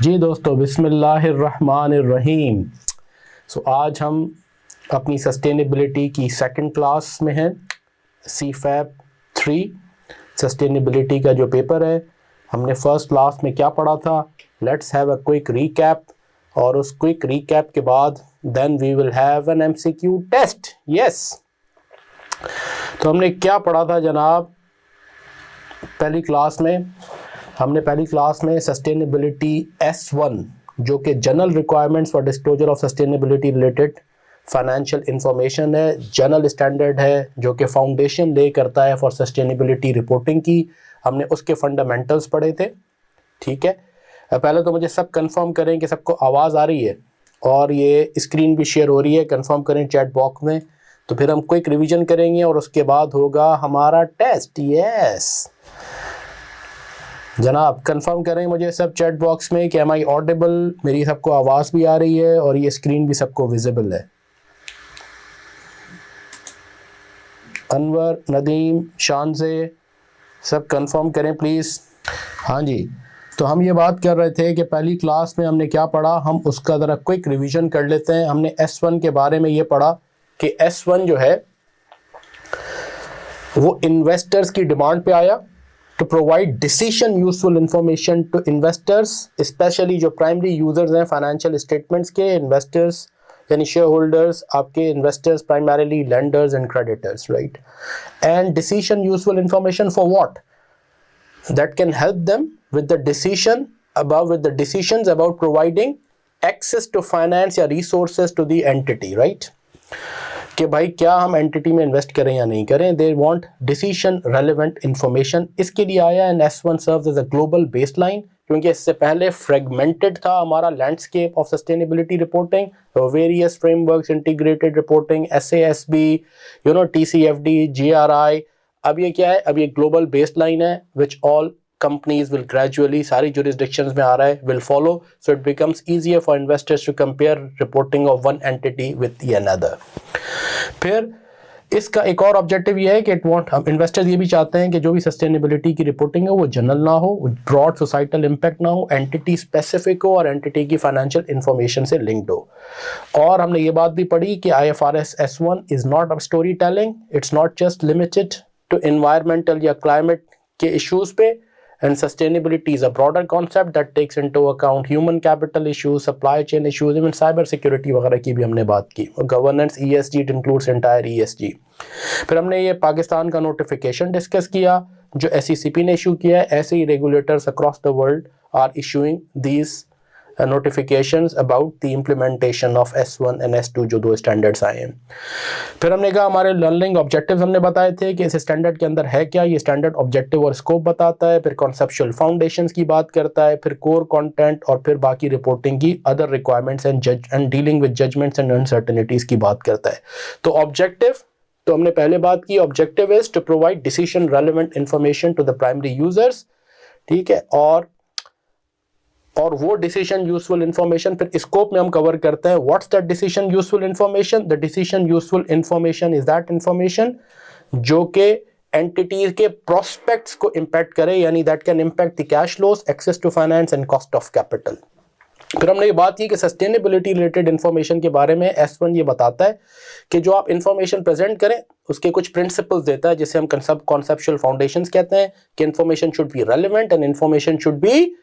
जी दोस्तों, बिस्मिल्लाहिर्रहमानिर्रहीम। आज हम अपनी सस्टेनेबिलिटी की सेकंड क्लास में हैं। CFAP 3 सस्टेनेबिलिटी का जो पेपर है, हमने फर्स्ट क्लास में क्या पढ़ा था, let's have a quick recap. और उस क्विक रीकैप के बाद then we will have an MCQ test. Yes, तो हमने क्या पढ़ा था जनाब पहली क्लास में? हमने पहली क्लास में सस्टेनेबिलिटी S1 जो कि general requirements for disclosure of sustainability related financial information है, जनरल स्टैंडर्ड है जो कि फाउंडेशन ले करता है फॉर सस्टेनेबिलिटी रिपोर्टिंग की। हमने उसके फंडामेंटल्स पढ़े थे। ठीक है, पहले तो मुझे सब कंफर्म करें कि सबको आवाज़ आ रही है और ये स्क्रीन भी शेयर हो रही है। कंफर्म करें चैट बॉक्स में, तो फिर हम क्विक रिवीजन करेंगे और उसके बाद होगा हमारा टेस्ट। यस जनाब, कंफर्म करें मुझे सब चैट बॉक्स में कि एम आई ऑडिबल, मेरी सबको आवाज़ भी आ रही है और ये स्क्रीन भी सबको विजिबल है। अनवर, नदीम, शान से सब कंफर्म करें प्लीज़। हाँ जी, तो हम ये बात कर रहे थे कि पहली क्लास में हमने क्या पढ़ा, हम उसका ज़रा क्विक रिवीजन कर लेते हैं। हमने S1 के बारे में ये पढ़ा कि S1 जो है वो इन्वेस्टर्स की डिमांड पे आया to provide decision useful information to investors, specially जो प्राइमरी यूजर्स हैं फाइनेंशियल स्टेटमेंट्स के। इन्वेस्टर्स यानी शेयर होल्डर्स, आपके investors primarily lenders and creditors, right. And decision useful information for what? That can help them with the decisions about providing access to finance या resources to the entity, right? कि भाई क्या हम entity में invest करें या नहीं करें। They want decision relevant information। इसके लिए आया and S1 serves as a global baseline, क्योंकि इससे पहले fragmented था हमारा landscape of sustainability reporting, various frameworks, integrated reporting, SASB, TCFD, GRI। अब ये क्या है, अब ये ग्लोबल बेसलाइन है which all companies will gradually, सारी jurisdictions में आ रहा है, will follow, so it becomes easier for investors to compare reporting of one entity with the another। फिर इसका एक और ऑब्जेक्टिव ये है कि हम इन्वेस्टर्स ये भी चाहते हैं कि जो भी सस्टेनेबिलिटी की रिपोर्टिंग है वो जनरल ना हो, ब्रॉड सोसाइटल इम्पैक्ट ना हो, एंटिटी स्पेसिफिक हो और एंटिटी की फाइनेंशियल इंफॉर्मेशन से लिंक्ड हो। और हमने ये बात भी पढ़ी कि IFRS S1 is not a story telling, it's not just limited to environmental या क्लाइमेट के इश्यूज पे, and sustainability is a broader concept that takes into account human capital issues, supply chain issues, even cyber security वगैरह की भी हमने बात की। Governance ESG, it includes entire ESG। फिर हमने ये पाकिस्तान का नोटिफिकेशन डिस्कस किया जो SECP ने इशू किया है। ऐसे ही regulators across the world are issuing these notifications about the implementation of S1 and S2 जो दो स्टैंडर्ड्स आए हैं। फिर हमने कहा हमारे लर्निंग ऑब्जेक्टिव्स हमने बताए थे कि इस स्टैंडर्ड के अंदर है क्या। ये स्टैंडर्ड ऑब्जेक्टिव और स्कोप बताता है, फिर कॉन्सेप्चुअल फाउंडेशंस की बात करता है, फिर कोर कंटेंट और फिर बाकी रिपोर्टिंग की other requirements and dealing with judgments and uncertainties की बात करता है। तो ऑब्जेक्टिव तो हमने पहले बात की, objective is to provide decision relevant information to the primary users. ठीक है, और वो डिसीजन यूजफुल इंफॉर्मेशन फिर स्कोप में हम कवर करते हैं। What's that decision useful information? The decision useful information is that information जो कि एंटिटीज के प्रोस्पेक्ट्स को इंपैक्ट करे, यानी that can impact the cash flows, access to finance and cost of capital. फिर हमने ये बात की कि सस्टेनेबिलिटी रिलेटेड इंफॉर्मेशन के बारे में S1 ये बताता है कि जो आप इंफॉर्मेशन प्रेजेंट करें उसके कुछ प्रिंसिपल्स देता है, जिसे हम कॉन्सेप्चुअल फाउंडेशंस कहते हैं कि information should be relevant and information should be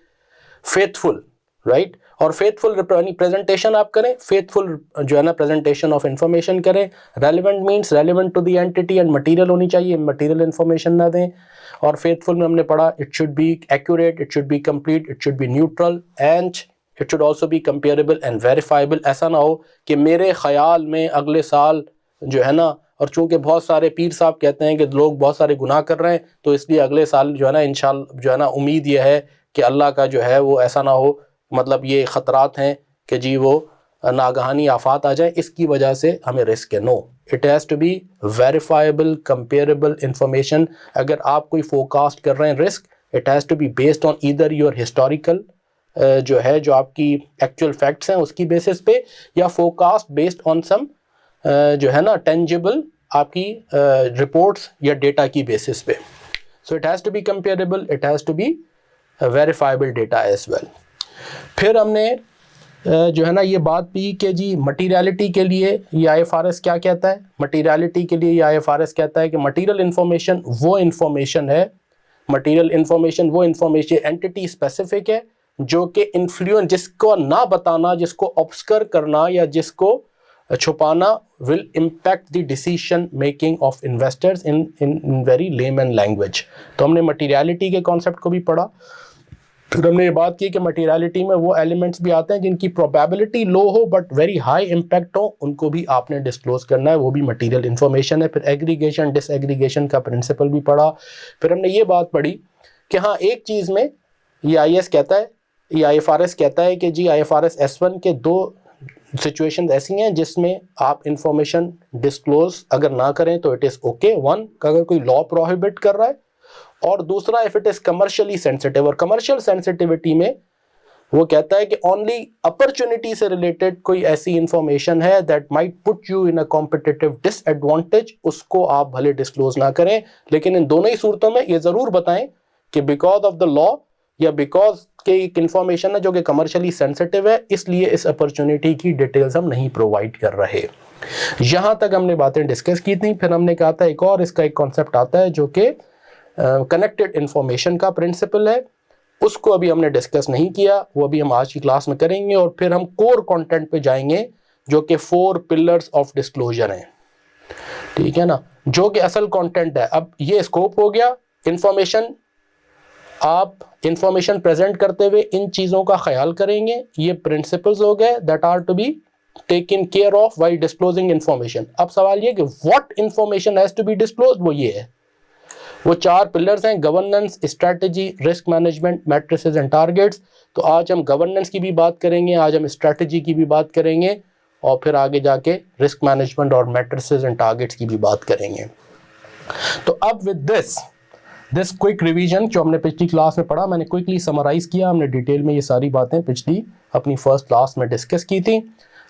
faithful, right. और फेथफुल प्रेजेंटेशन आप करें, फेथफुल जो है ना प्रेजेंटेशन ऑफ इंफॉर्मेशन करें। Relevant means relevant to the entity and material होनी चाहिए, मटेरियल इंफॉर्मेशन ना दें। और फेथफुल में हमने पढ़ा it should be accurate, it should B complete, it should B neutral and it should also be comparable and verifiable. ऐसा ना हो कि मेरे ख्याल में अगले साल जो है ना, और चूंकि बहुत सारे पीर साहब कहते हैं कि लोग बहुत सारे गुनाह कर रहे हैं, तो इसलिए अगले साल जो है ना इंशाल्लाह जो है ना उम्मीद यह है कि अल्लाह का जो है वो ऐसा ना हो, मतलब ये ख़तरात हैं कि जी वो नागहानी आफात आ जाए, इसकी वजह से हमें रिस्क है। No, it has to be verifiable comparable information. अगर आप कोई फोरकास्ट कर रहे हैं risk, it has to be based on either your historical जो है जो आपकी एक्चुअल फैक्ट्स हैं उसकी बेसिस पे, या फोरकास्ट बेस्ड ऑन सम जो है ना टेंजिबल आपकी रिपोर्ट्स या डेटा की बेसिस पे। So it has to be comparable, it has to be a verifiable data as well. फिर हमने जो है ना ये बात भी कि जी मटीरियलिटी के लिए ये IFRS क्या कहता है? मटीरियलिटी के लिए ये IFRS कहता है कि मटीरियल इन्फॉर्मेशन वो इन्फॉर्मेशन है, मटीरियल इन्फॉर्मेशन वो इन्फॉर्मेशन एंटिटी स्पेसिफिक है जो कि इन्फ्लुएंस, जिसको ना बताना, जिसको ऑब्स्कर करना या जिसको छुपाना will impact the decision making of investors in very layman language. तो हमने मटीरियलिटी के कॉन्सेप्ट को भी पढ़ा। फिर हमने ये बात की कि मटीरियलिटी में वो एलिमेंट्स भी आते हैं जिनकी प्रोबेबिलिटी लो हो बट वेरी हाई इम्पैक्ट हो, उनको भी आपने डिस्क्लोज करना है, वो भी मटीरियल इन्फॉर्मेशन है। फिर एग्रीगेशन डिसएग्रीगेशन का प्रिंसिपल भी पढ़ा। फिर हमने ये बात पढ़ी कि हाँ एक चीज़ में ये IAS कहता है, ये IFRS कहता है कि जी IFRS S1 के दो सिचुएशन ऐसी हैं जिसमें आप इंफॉर्मेशन डिस्क्लोज अगर ना करें तो इट इज़ ओके। वन, अगर कोई लॉ प्रोहिबिट कर रहा है, और दूसरा if it is commercially sensitive. और कमर्शियल सेंसिटिविटी में वो कहता है कि ओनली अपॉर्चुनिटी से रिलेटेड कोई ऐसी इंफॉर्मेशन है that might put you in a competitive disadvantage, उसको आप भले डिस्क्लोज ना करें, लेकिन इन दोनों ही सूरतों में ये जरूर बताएं कि बिकॉज ऑफ द लॉ या बिकॉज के एक इंफॉर्मेशन है जो कि कमर्शियली सेंसिटिव है, इसलिए इस अपॉर्चुनिटी की डिटेल्स हम नहीं प्रोवाइड कर रहे। यहां तक हमने बातें डिस्कस की थी। फिर हमने कहा था एक और इसका एक कॉन्सेप्ट आता है जो कि कनेक्टेड इंफॉर्मेशन का प्रिंसिपल है, उसको अभी हमने डिस्कस नहीं किया, वो अभी हम आज की क्लास में करेंगे। और फिर हम कोर कंटेंट पे जाएंगे जो कि 4 पिलर्स ऑफ डिस्क्लोजर हैं, ठीक है ना, जो कि असल कंटेंट है। अब ये स्कोप हो गया इंफॉर्मेशन, आप इंफॉर्मेशन प्रेजेंट करते हुए इन चीज़ों का ख्याल करेंगे, ये प्रिंसिपल्स हो गए that are to be taken care of while disclosing information. अब सवाल ये कि what information has to be disclosed, वो ये है, वो 4 पिलर्स हैं, governance, strategy, risk management, matrices and targets. तो आज हम गवर्नेंस की भी बात करेंगे, आज हम स्ट्रैटेजी की भी बात करेंगे, और फिर आगे जाके रिस्क मैनेजमेंट और मैट्रिसेस एंड टारगेट्स की भी बात करेंगे। तो अब विद दिस क्विक रिवीजन जो हमने पिछली क्लास में पढ़ा, मैंने क्विकली समराइज किया, हमने डिटेल में ये सारी बातें पिछली अपनी फर्स्ट क्लास में डिस्कस की थी।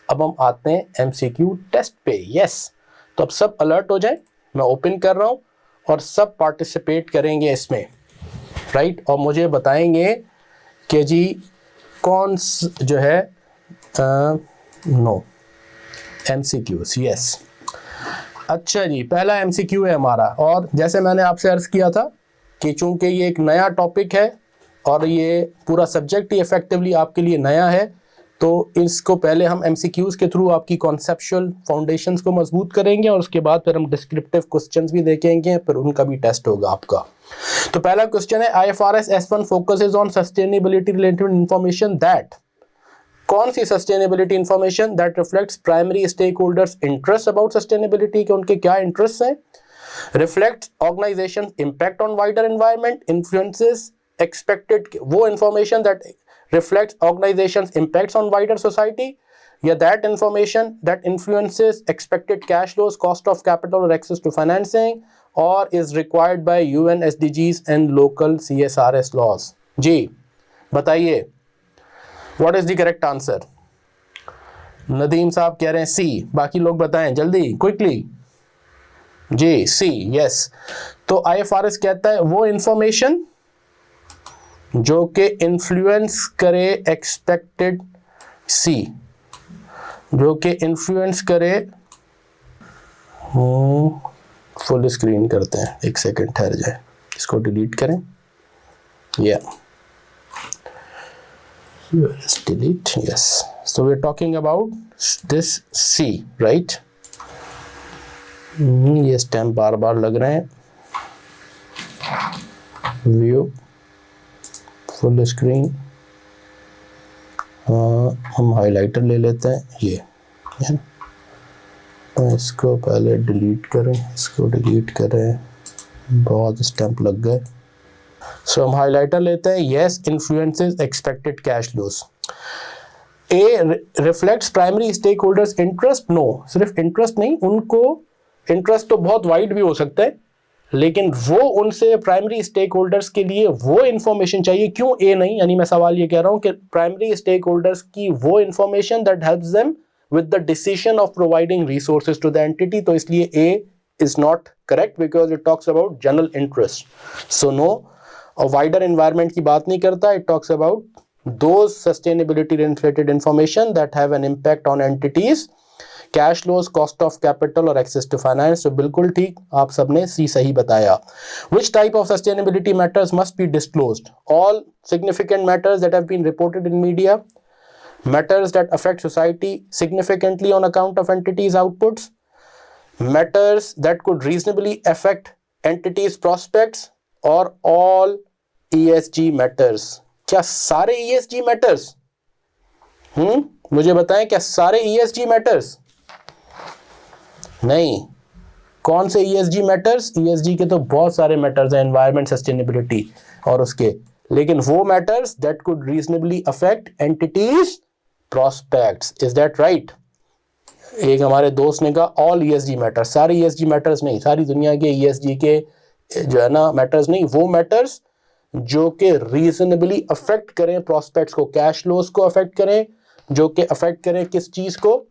अब हम आते हैं MCQ टेस्ट पे। यस, तो अब सब अलर्ट हो जाए, मैं ओपन कर रहा हूँ और सब पार्टिसिपेट करेंगे इसमें, राइट, और मुझे बताएंगे कि जी कौन जो है नो MCQs। यस, अच्छा जी, पहला MCQ है हमारा, और जैसे मैंने आपसे अर्ज़ किया था कि चूंकि ये एक नया टॉपिक है और ये पूरा सब्जेक्ट ही इफेक्टिवली आपके लिए नया है, तो इसको पहले हम MCQs के थ्रू आपकी कॉन्सेप्चुअल फाउंडेशंस को मजबूत करेंगे और उसके बाद फिर हम डिस्क्रिप्टिव क्वेश्चंस भी देखेंगे, फिर उनका भी टेस्ट होगा आपका। तो पहला क्वेश्चन है IFRS S1 focuses on sustainability related information that, कौन सी sustainability information that reflects primary stakeholders interest about sustainability, के उनके क्या इंटरेस्ट हैं, reflects organisation impact on wider environment, influences expected, वो information that reflects organization's impacts on wider society, या that information that influences expected cash flows, cost of capital or access to financing, or is required by UN SDGs and local CSRS laws। जी बताइए, what is the correct answer? Nadeem साहब कह रहे हैं C, बाकी लोग बताएं जल्दी क्विकली। जी C, yes. तो IFRS कहता है वो इंफॉर्मेशन जो कि इन्फ्लुएंस करे एक्सपेक्टेड C, जो कि इन्फ्लुएंस करे, फुल स्क्रीन करते हैं, एक सेकंड ठहर जाए, इसको डिलीट करें, या delete, yes. So we are talking about this C, right. ये स्टैम्प बार बार लग रहे हैं, व्यू फुल स्क्रीन, हम हाइलाइटर ले लेते हैं, ये है, तो इसको पहले डिलीट करें, इसको डिलीट करें, बहुत स्टैम्प लग गए। सो हम हाइलाइटर लेते हैं, yes, influences expected cash flows. A reflects primary stakeholders interest, no, सिर्फ इंटरेस्ट नहीं, उनको इंटरेस्ट तो बहुत वाइड भी हो सकता है, लेकिन वो उनसे प्राइमरी स्टेक होल्डर्स के लिए वो इंफॉर्मेशन चाहिए। क्यों ए नहीं, यानी मैं सवाल ये कह रहा हूं कि प्राइमरी स्टेक होल्डर्स की वो information that helps them with the decision of providing resources to the entity, तो इसलिए ए is not correct because it talks about general interest. So no, a wider environment की बात नहीं करता. It talks about those sustainability related information that have an impact on entities, cash flows, cost of capital और access to finance. तो बिल्कुल ठीक, आप सबने सी सही बताया. Which type of sustainability matters must be disclosed? All significant matters that have been reported in media, matters that affect society significantly on account of entities outputs, matters that could reasonably affect entities prospects, or all ESG matters. क्या सारे ESG matters? मुझे बताएं, क्या सारे ESG matters? नहीं. कौन से ESG matters? ESG के तो बहुत सारे matters हैं, environment, sustainability और उसके, लेकिन वो matters that could reasonably affect entities prospects. Is that right? एक हमारे दोस्त ने कहा all ESG matters. सारे ESG matters नहीं, सारी दुनिया के ESG के जो है ना matters नहीं, वो matters जो कि reasonably affect करें prospects को, cash flows को affect करें, जो कि affect करें किस चीज़ को,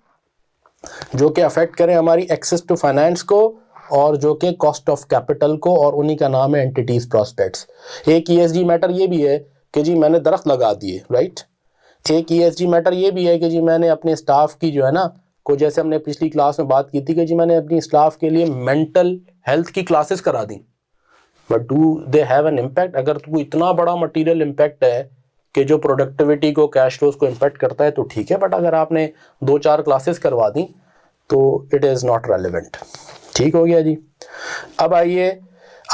जो कि affect करें हमारी access to finance को, और जो कि cost of capital को, और उन्हीं का नाम है entities prospects. एक ESG matter ये भी है कि जी मैंने दरख्त लगा दिए, right? एक ESG मैटर ये भी है कि जी मैंने अपने स्टाफ की जो है ना, को जैसे हमने पिछली क्लास में बात की थी कि जी मैंने अपनी स्टाफ के लिए मेंटल हेल्थ की क्लासेस करा दी. But do they have an impact? अगर तो इतना बड़ा मटेरियल इम्पैक्ट है कि जो प्रोडक्टिविटी को, कैश फ्लोज को इम्पैक्ट करता है तो ठीक है, बट अगर आपने 2-4 क्लासेस करवा दी तो इट इज़ नॉट रेलिवेंट. ठीक हो गया जी. अब आइए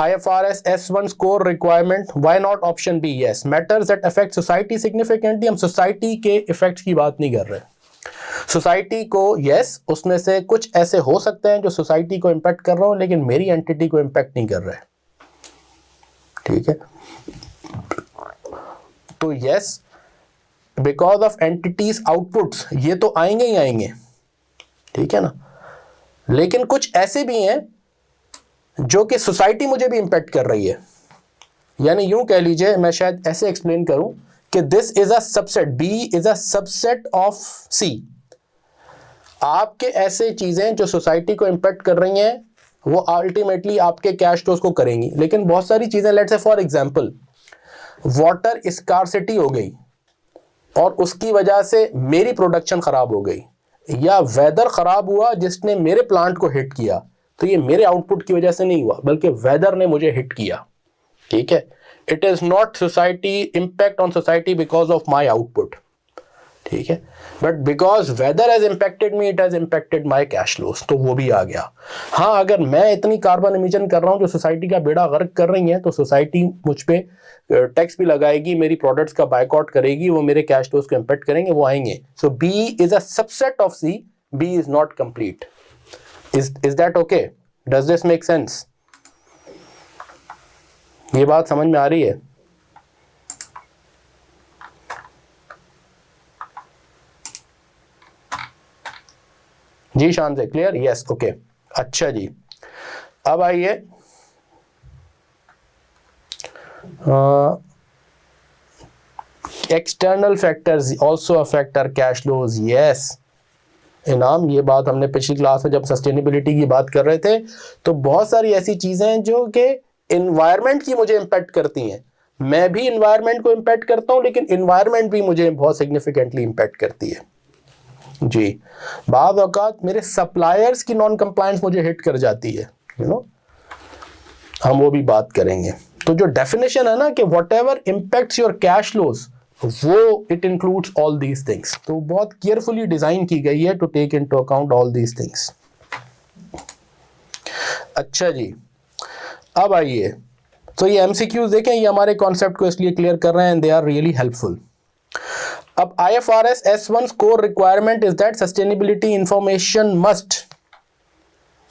IFRS S1 score requirement. Why not option B? Yes, matters that affect society significantly. हम society के effects की बात नहीं कर रहे. Society को yes, उसमें से कुछ ऐसे हो सकते हैं जो society को impact कर रहे हो, लेकिन मेरी entity को impact नहीं कर रहे. ठीक है. तो yes, because of entities outputs, ये तो आएंगे ही आएंगे. ठीक है ना. लेकिन कुछ ऐसे भी हैं जो कि सोसाइटी मुझे भी इंपैक्ट कर रही है. यानी यूं कह लीजिए, मैं शायद ऐसे एक्सप्लेन करूं कि this is a subset, B is a subset of C. आपके ऐसे चीजें जो सोसाइटी को इंपैक्ट कर रही हैं वो अल्टीमेटली आपके कैश फ्लोज को करेंगी. लेकिन बहुत सारी चीजें, let's say for example water scarcity हो गई और उसकी वजह से मेरी प्रोडक्शन खराब हो गई, या वेदर खराब हुआ जिसने मेरे प्लांट को हिट किया, तो ये मेरे आउटपुट की वजह से नहीं हुआ बल्कि वेदर ने मुझे हिट किया. ठीक है. It is not society impact on society because of my output. ठीक है. But because weather has impacted me, it has impacted my cash flows. तो वो भी आ गया. हाँ, अगर मैं इतनी कार्बन एमिशन कर रहा हूँ जो सोसाइटी का बेड़ा गर्क कर रही है, तो सोसाइटी मुझ पे टैक्स भी लगाएगी, मेरी प्रोडक्ट्स का बायकॉट करेगी, वो मेरे कैश फ्लोज को इंपैक्ट करेंगे, वो आएंगे. So B is a subset of C. B is not complete. Is that okay? Does this make sense? ये बात समझ में आ रही है? जी शान से क्लियर? Yes, okay. अच्छा जी. अब आइए external factors also affect our cash flows. Yes Inam, ये बात हमने पिछली क्लास में जब सस्टेनेबिलिटी की बात कर रहे थे तो बहुत सारी ऐसी चीज़ें हैं जो कि इन्वायरमेंट की मुझे इम्पैक्ट करती हैं. मैं भी इन्वायरमेंट को इम्पैक्ट करता हूँ, लेकिन इन्वायरमेंट भी मुझे बहुत सिग्निफिकेंटली इम्पैक्ट करती है. जी. बाद औकात मेरे सप्लायर्स की नॉन कंप्लायंस मुझे हिट कर जाती है, यू नो, हम वो भी बात करेंगे. तो जो डेफिनेशन है ना कि whatever impacts your cash flows, वो it includes all these things. तो बहुत केयरफुली डिजाइन की गई है to take into account all these things. अच्छा जी. अब आइए, तो ये एमसीक्यूज देखें, ये हमारे कॉन्सेप्ट को इसलिए क्लियर कर रहे हैं and they are really helpful. अब IFRS S1 score requirement is that sustainability information must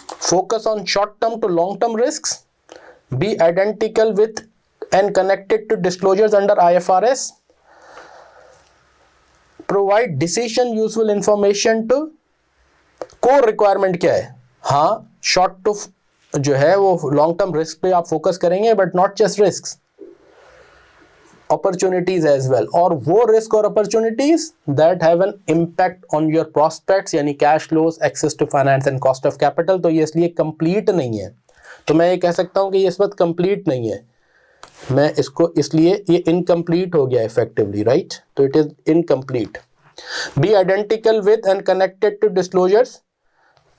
focus on short term to long term risks, be identical with and connected to disclosures under IFRS, provide decision useful information to. Core requirement क्या है? हाँ, short to जो है वो long term risk पे आप focus करेंगे, but not just risk. opportunities as well, और वो risk और opportunities that have an impact on your prospects यानी cash flows, access to finance and cost of capital। तो ये इसलिए complete नहीं है, तो मैं ये कह सकता हूँ कि ये इस वक्त complete नहीं है, मैं इसको इसलिए ये incomplete हो गया effectively, right? तो it is incomplete। Be identical with and connected to disclosures,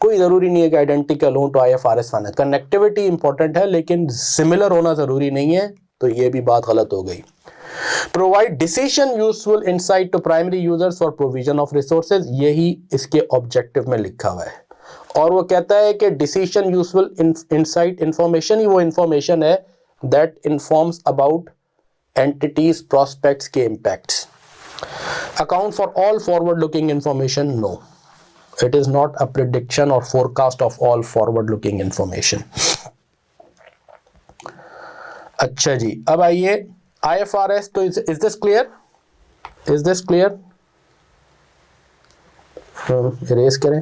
कोई ज़रूरी नहीं है कि आइडेंटिकल हो तो IFRS फाइनेंस, कनेक्टिविटी इंपॉर्टेंट है लेकिन सिमिलर होना ज़रूरी नहीं है, तो ये भी बात गलत हो गई। Provide decision useful insight to primary users for provision of resources, यही इसके ऑब्जेक्टिव में लिखा हुआ है, और वो कहता है कि डिसीजन यूजफुल इनसाइट इंफॉर्मेशन ही वो इंफॉर्मेशन है that informs about entities prospects के impacts. Account for all forward looking information, no, it is not a prediction or forecast of all forward looking information। अच्छा जी, अब आइए IFRS, तो is this clear? Is this clear? erase करें,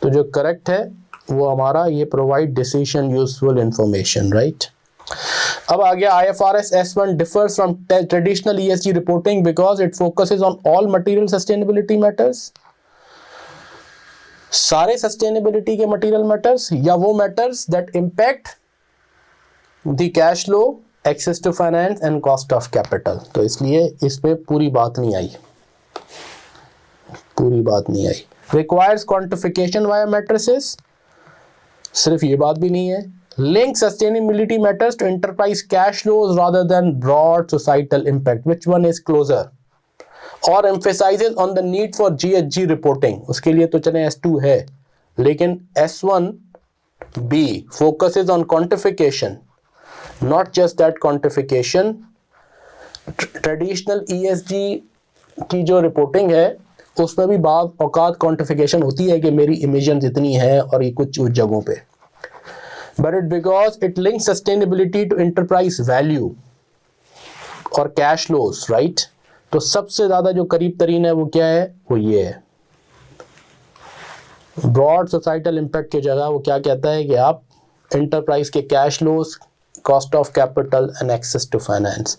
तो जो correct है वो हमारा ये provide decision useful information, right. अब आ गया IFRS S1 differs from traditional ESG reporting because it focuses on all material sustainability matters। सारे sustainability के material matters या वो matters that impact the cash flow, access to finance and cost of capital। तो इसलिए इसमें पूरी बात नहीं आई, पूरी बात नहीं आई। Requires quantification via matrices, सिर्फ ये बात भी नहीं है। Link sustainability matters to enterprise cash flows rather than broad societal impact, which one is closer? और emphasizes on the need for GHG reporting, उसके लिए तो चले S2 है, लेकिन S1B focuses on quantification, not just that quantification। Traditional ESG की जो reporting है उसमें भी बाज़ औकात quantification होती है कि मेरी emissions इतनी है और ये कुछ जगहों पे, but it because it links sustainability to enterprise value और cash flows, right? तो सबसे ज़्यादा जो करीब तरीन है वो क्या है, वो ये है। ब्रॉड सोसाइटल इम्पैक्ट की जगह वो क्या कहता है कि आप एंटरप्राइज के cash flows, cost of capital and access to finance.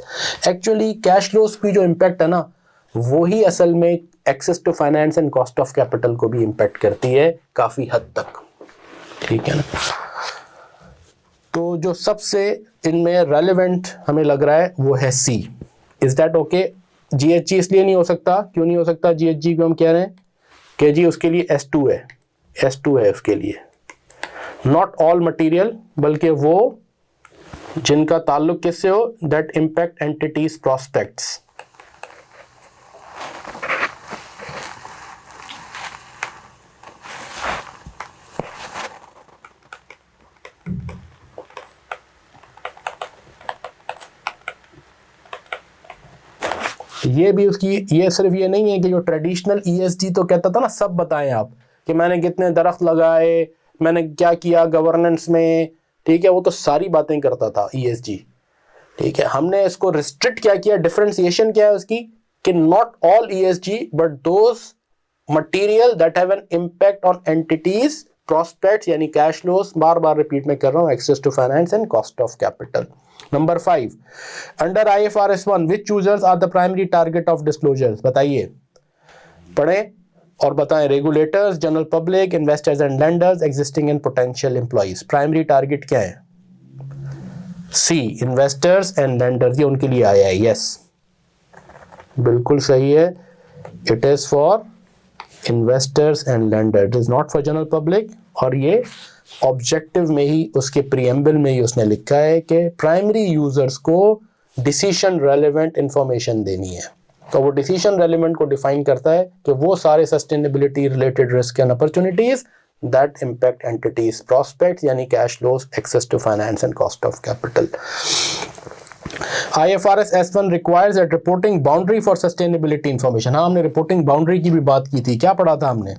Actually cash flows की जो इम्पैक्ट है ना, वो ही असल में access to finance and cost of capital को भी इम्पैक्ट करती है काफ़ी हद तक, ठीक है ना। तो जो सबसे इनमें रेलेवेंट हमें लग रहा है वो है C. Is that okay? GHG इसलिए नहीं हो सकता, क्यों नहीं हो सकता GHG को हम कह रहे हैं कि जी उसके लिए S2 है, S2 है उसके लिए, नॉट ऑल मटीरियल, बल्कि वो जिनका ताल्लुक किससे हो, दैट इम्पैक्ट एंटिटीज प्रोस्पेक्ट्स। ये भी उसकी, ये सिर्फ ये नहीं है कि जो ट्रेडिशनल ESG तो कहता था ना सब बताएं आप, कि मैंने कितने दरख्त लगाए, मैंने क्या किया गवर्नेंस में, ठीक है, वो तो सारी बातें करता था ESG, ठीक है। हमने इसको रिस्ट्रिक्ट क्या किया, डिफरेंशिएशन क्या है उसकी, कि not all ESG but those material that have an impact on entities prospects यानी कैश फ्लोस, बार बार रिपीट में कर रहा हूँ, access to finance and cost of capital. Number 5, under IFRS 1 which users are the primary target of disclosures, बताइए, पढ़ें और बताएं। Regulators, general public, investors and lenders, existing and potential employees. Primary target क्या है? सी, इन्वेस्टर्स एंड लेंडर्स, ये उनके लिए आया है, यस बिल्कुल सही है। It is for investors and lender, it is not for general public. और ये ऑब्जेक्टिव में ही, उसके प्रीएम्बल में ही उसने लिखा है कि प्राइमरी यूजर्स को डिसीजन रेलेवेंट इंफॉर्मेशन देनी है। तो वो डिसीजन रेलेवेंट को डिफाइन करता है कि वो सारे sustainability related risk and opportunities that impact entities prospects यानी cash flows, access to finance and cost of capital. IFRS S1 requires a reporting boundary for sustainability information। हाँ, हमने रिपोर्टिंग बाउंड्री की भी बात की थी, क्या पढ़ा था हमने,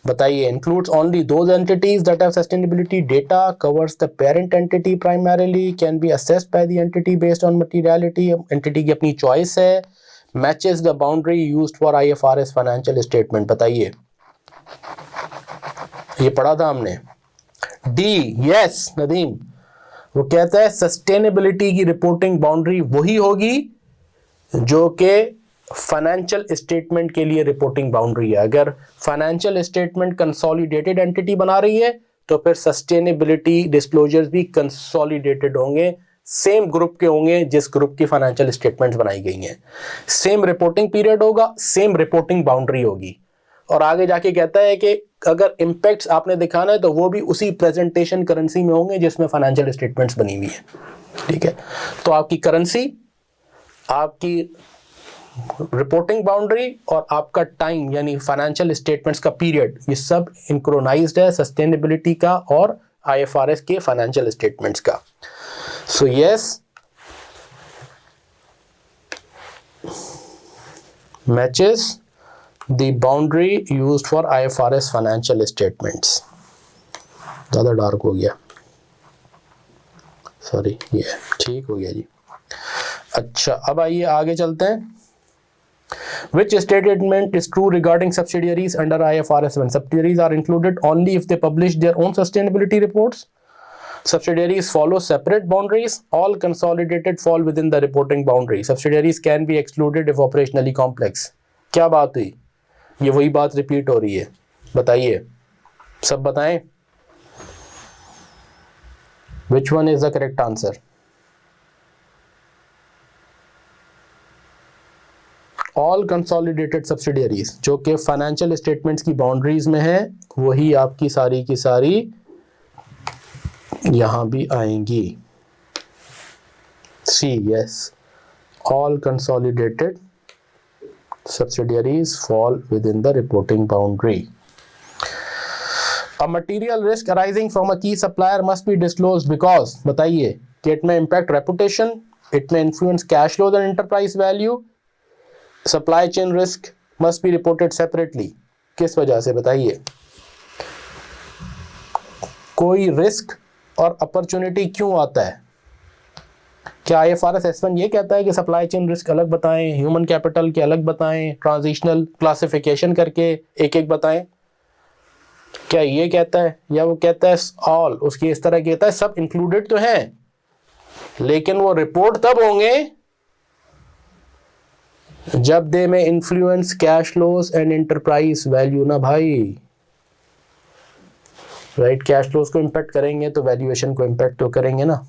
बताइए। Includes only those entities that have sustainability data, covers the parent entity primarily, can be assessed by the entity based on materiality, entity की अपनी choice है, matches the boundary used for IFRS financial statement, बताइए, ये पढ़ा था हमने। D, yes Nadeem, वो कहता है सस्टेनेबिलिटी की रिपोर्टिंग बाउंड्री वही होगी जो कि फाइनेंशियल स्टेटमेंट के लिए रिपोर्टिंग बाउंड्री है। अगर फाइनेंशियल स्टेटमेंट कंसोलिडेटेड एंटिटी बना रही है तो फिर सस्टेनेबिलिटी डिस्क्लोजर्स भी कंसोलिडेटेड होंगे, सेम ग्रुप के होंगे जिस ग्रुप की फाइनेंशियल स्टेटमेंट्स बनाई गई हैं। सेम रिपोर्टिंग पीरियड होगा, सेम रिपोर्टिंग बाउंड्री होगी। और आगे जाके कहता है कि अगर इम्पैक्ट्स आपने दिखाना है तो वो भी उसी प्रेजेंटेशन करेंसी में होंगे जिसमें फाइनेंशियल स्टेटमेंट्स बनी हुई है। ठीक है, तो आपकी करेंसी, आपकी रिपोर्टिंग बाउंड्री और आपका टाइम यानी फाइनेंशियल स्टेटमेंट्स का पीरियड, ये सब सिंक्रोनाइज्ड है सस्टेनेबिलिटी का और आईएफआरएस के फाइनेंशियल स्टेटमेंट्स का। So yes, matches the boundary used for IFRS financial statements. ज़्यादा डार्क हो गया, सॉरी, ये ठीक हो गया जी। अच्छा, अब आइए आगे चलते हैं। Which statement is true regarding subsidiaries under IFRS 1? Subsidiaries are included only if they publish their own sustainability reports. Subsidiaries follow separate boundaries. All consolidated fall within the reporting boundary. Subsidiaries can be excluded if operationally complex. क्या बात हुई? ये वही बात repeat हो रही है, बताइए, सब बताएं। Which one is the correct answer? All consolidated subsidiaries जो कि फाइनेंशियल स्टेटमेंट्स की बाउंड्रीज में है, वही आपकी सारी की सारी यहां भी आएंगी। C, yes, all consolidated subsidiaries fall within the reporting boundary. A material risk arising from a key supplier must be disclosed because, बताइए, कि it may impact reputation, it may influence cash flows and enterprise value, supply chain risk must be reported separately. किस वजह से, बताइए। कोई risk और opportunity क्यों आता है? क्या आईएफआरएस S1 ये कहता है कि सप्लाई चेन रिस्क अलग बताएं, ह्यूमन कैपिटल के अलग बताएं, ट्रांजिशनल क्लासिफिकेशन करके एक एक बताएं? क्या ये कहता है? या वो कहता है ऑल, उसकी इस तरह कहता है सब इंक्लूडेड तो हैं लेकिन वो रिपोर्ट तब होंगे जब दे में influence cash flows and enterprise value ना भाई, राइट? कैश फ्लोज को इम्पैक्ट करेंगे तो वैल्यूएशन को इम्पैक्ट तो करेंगे ना।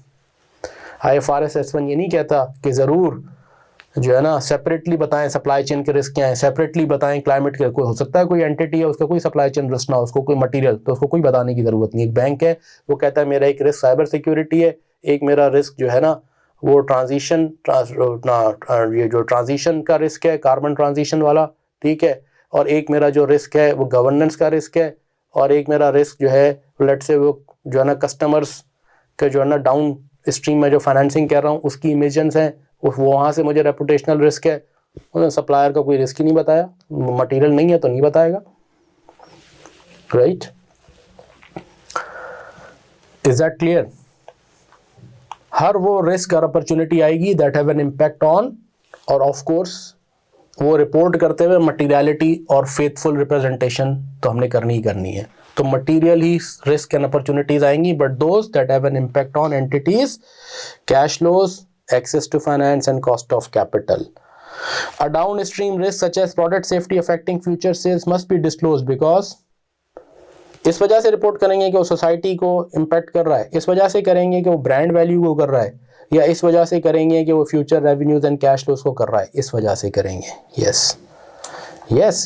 आईएफआरएस S1 ये नहीं कहता कि जरूर जो है ना सेपरेटली बताएं सप्लाई चेन के रिस्क क्या है, सेपरेटली बताएं क्लाइमेट के। कोई हो सकता है कोई एंटिटी है उसका कोई सप्लाई चेन रिस्क ना हो, उसको कोई मटेरियल, तो उसको कोई बताने की जरूरत नहीं। एक बैंक है, वो कहता है मेरा एक रिस्क साइबर सिक्योरिटी है, एक मेरा रिस्क जो है ना वो ये जो ट्रांजिशन का रिस्क है, कार्बन ट्रांजिशन वाला, ठीक है, और एक मेरा जो रिस्क है वो गवर्नेंस का रिस्क है, और एक मेरा रिस्क जो है लेट से वो जो है ना कस्टमर्स के जो है ना डाउन स्ट्रीम में जो फाइनेंसिंग कर रहा हूँ उसकी इमेजेंस हैं, वहाँ से मुझे रेपुटेशनल रिस्क है। उन्होंने सप्लायर का कोई रिस्क ही नहीं बताया, मटेरियल नहीं है तो नहीं बताएगा, राइट? Is that clear? हर वो रिस्क और अपॉर्चुनिटी आएगी that have an impact on, और ऑफ कोर्स वो रिपोर्ट करते हुए मटीरियलिटी और फेथफुल रिप्रेजेंटेशन तो हमने करनी ही करनी है। तो मटीरियल ही रिस्क एंड अपॉर्चुनिटीज आएंगी, but those that have an impact on entities, cash flows, access to finance and cost of capital. A downstream risk such as product safety affecting future sales must be disclosed because इस वजह से report करेंगे कि वो society को impact कर रहा है, इस वजह से करेंगे कि वो ब्रांड वैल्यू को कर रहा है, या इस वजह से करेंगे कि वो future revenues and cash flows को कर रहा है, इस वजह से करेंगे। यस,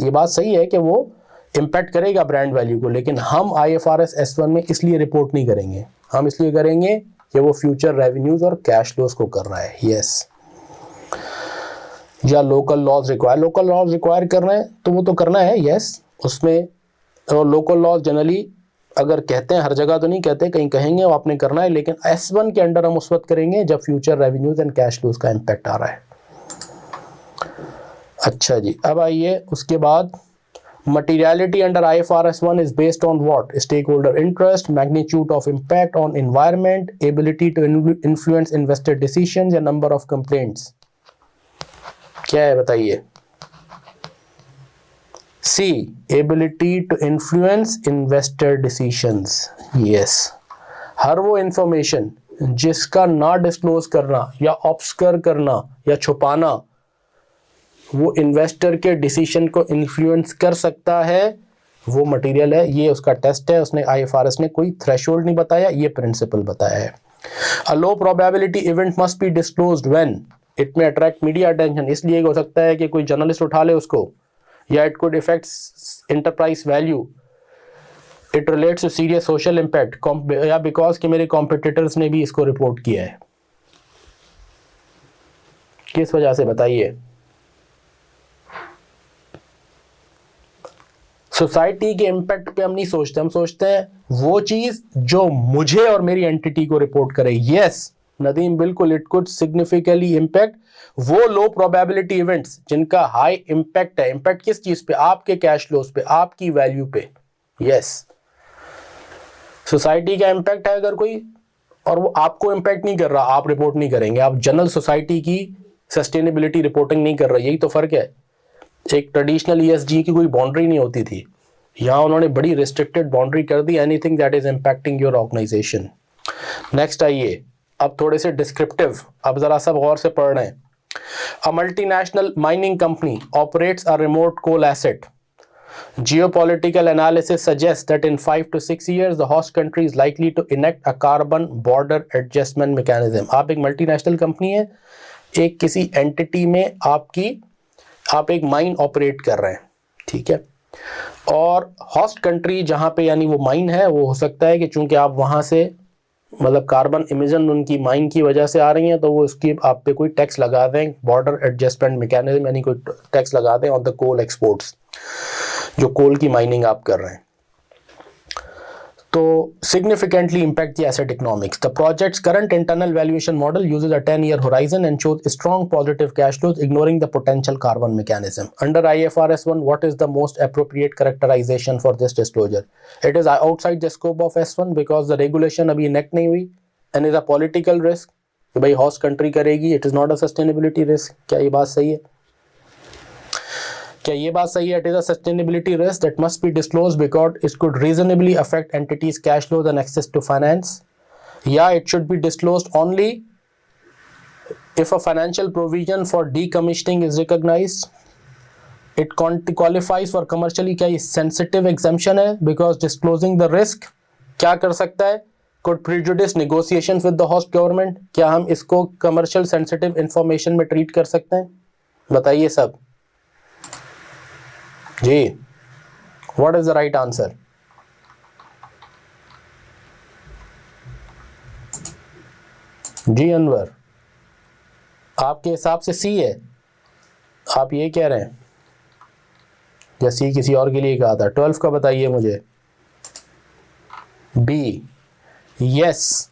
ये बात सही है कि वो इम्पैक्ट करेगा ब्रांड वैल्यू को, लेकिन हम आईएफआरएस S1 में इसलिए रिपोर्ट नहीं करेंगे, हम इसलिए करेंगे कि वो फ्यूचर रेवेन्यूज और कैश फ्लोज को कर रहा है। यस, या लोकल लॉज रिक्वायर कर रहे हैं तो वो तो करना है, यस, उसमें। और लोकल लॉज जनरली अगर कहते हैं, हर जगह तो नहीं कहते, कहीं कहेंगे वो आपने करना है, लेकिन S1 के अंडर हम उस वक्त करेंगे जब future revenues and cash flows का इम्पैक्ट आ रहा है। अच्छा जी, अब आइए उसके बाद materiality under IFRS 1 is based on what? Stakeholder interest, magnitude of impact on environment, ability to influence investor decisions, या number of complaints। क्या है बताइए? C, ability to influence investor decisions। Yes, हर वो information जिसका ना डिस्क्लोज करना या ऑब्स्कर करना या छुपाना वो इन्वेस्टर के डिसीजन को इन्फ्लुएंस कर सकता है, वो मटेरियल है, ये उसका टेस्ट है। उसने IFRS ने कोई थ्रेशोल्ड नहीं बताया, ये प्रिंसिपल बताया है। A low probability event must be disclosed when it may attract media attention, इसलिए हो सकता है कि कोई जर्नलिस्ट उठा ले उसको, या it could effect enterprise value, it relates to serious social impact, या बिकॉज कि मेरे कॉम्पिटिटर्स ने भी इसको रिपोर्ट किया है। किस वजह से बताइए? सोसाइटी के इम्पैक्ट पे हम नहीं सोचते, हम सोचते हैं वो चीज जो मुझे और मेरी एंटिटी को रिपोर्ट करे। यस नदीम, बिल्कुल, इट कुड सिग्निफिकेंटली इम्पैक्ट वो लो प्रोबेबिलिटी इवेंट्स जिनका हाई इम्पैक्ट है। इम्पैक्ट किस चीज पे? आपके कैश फ्लोज पे, आपकी वैल्यू पे। यस, सोसाइटी का इम्पैक्ट है अगर कोई, और वो आपको इम्पैक्ट नहीं कर रहा, आप रिपोर्ट नहीं करेंगे, आप जनरल सोसाइटी की सस्टेनेबिलिटी रिपोर्टिंग नहीं कर रहे, यही तो फर्क है। एक ट्रेडिशनल ESG की कोई बाउंड्री नहीं होती थी, यहां उन्होंने बड़ी रिस्ट्रिक्टेड बाउंड्री कर दी, anything that is impacting your organisation. Next आइए, अब थोड़े से डिस्क्रिप्टिव, अब जरा सब गौर से पढ़ रहे हैं। A multinational mining company operates a remote coal asset. Geopolitical analysis suggests that in 5 to 6 years, the host country is likely to enact a carbon border adjustment mechanism. आप एक मल्टीनेशनल कंपनी है, एक किसी एंटिटी में आप एक mine operate कर रहे हैं, ठीक है, और होस्ट कंट्री जहां पे यानी वो माइन है, वो हो सकता है कि चूंकि आप वहां से मतलब कार्बन इमिशन उनकी माइन की वजह से आ रही है, तो वो उसकी आप पे कोई टैक्स लगा दें, बॉर्डर एडजस्टमेंट मैकेनिज्म, यानी कोई टैक्स लगा दें ऑन द कोल एक्सपोर्ट्स, जो कोल की माइनिंग आप कर रहे हैं। तो significantly impact the asset economics. The project's current internal valuation model uses a 10-year horizon and shows strong positive cash flows, ignoring the potential carbon mechanism. Under IFRS 1, what is the most appropriate characterization for this disclosure? It is outside the scope of S1 because the regulation अभी enact नहीं हुई, and is a political risk कि भाई host country करेगी, it is not a sustainability risk। क्या ये बात सही है? क्या ये बात सही है? It is a sustainability risk that must be disclosed because it could reasonably affect entities cash flows and access to finance, या it should be disclosed only if a financial provision for decommissioning is recognised, it qualifies for commercially, क्या ये sensitive exemption है? Because disclosing the risk क्या कर सकता है? Could prejudice negotiations with the host government, क्या हम इसको कमर्शियल सेंसिटिव इंफॉर्मेशन में ट्रीट कर सकते हैं? बताइए सब जी, what is the right answer? जी अनवर, आपके हिसाब से सी है, आप ये कह रहे हैं, या सी किसी और के लिए कहा था? 12 का बताइए मुझे। बी, यस,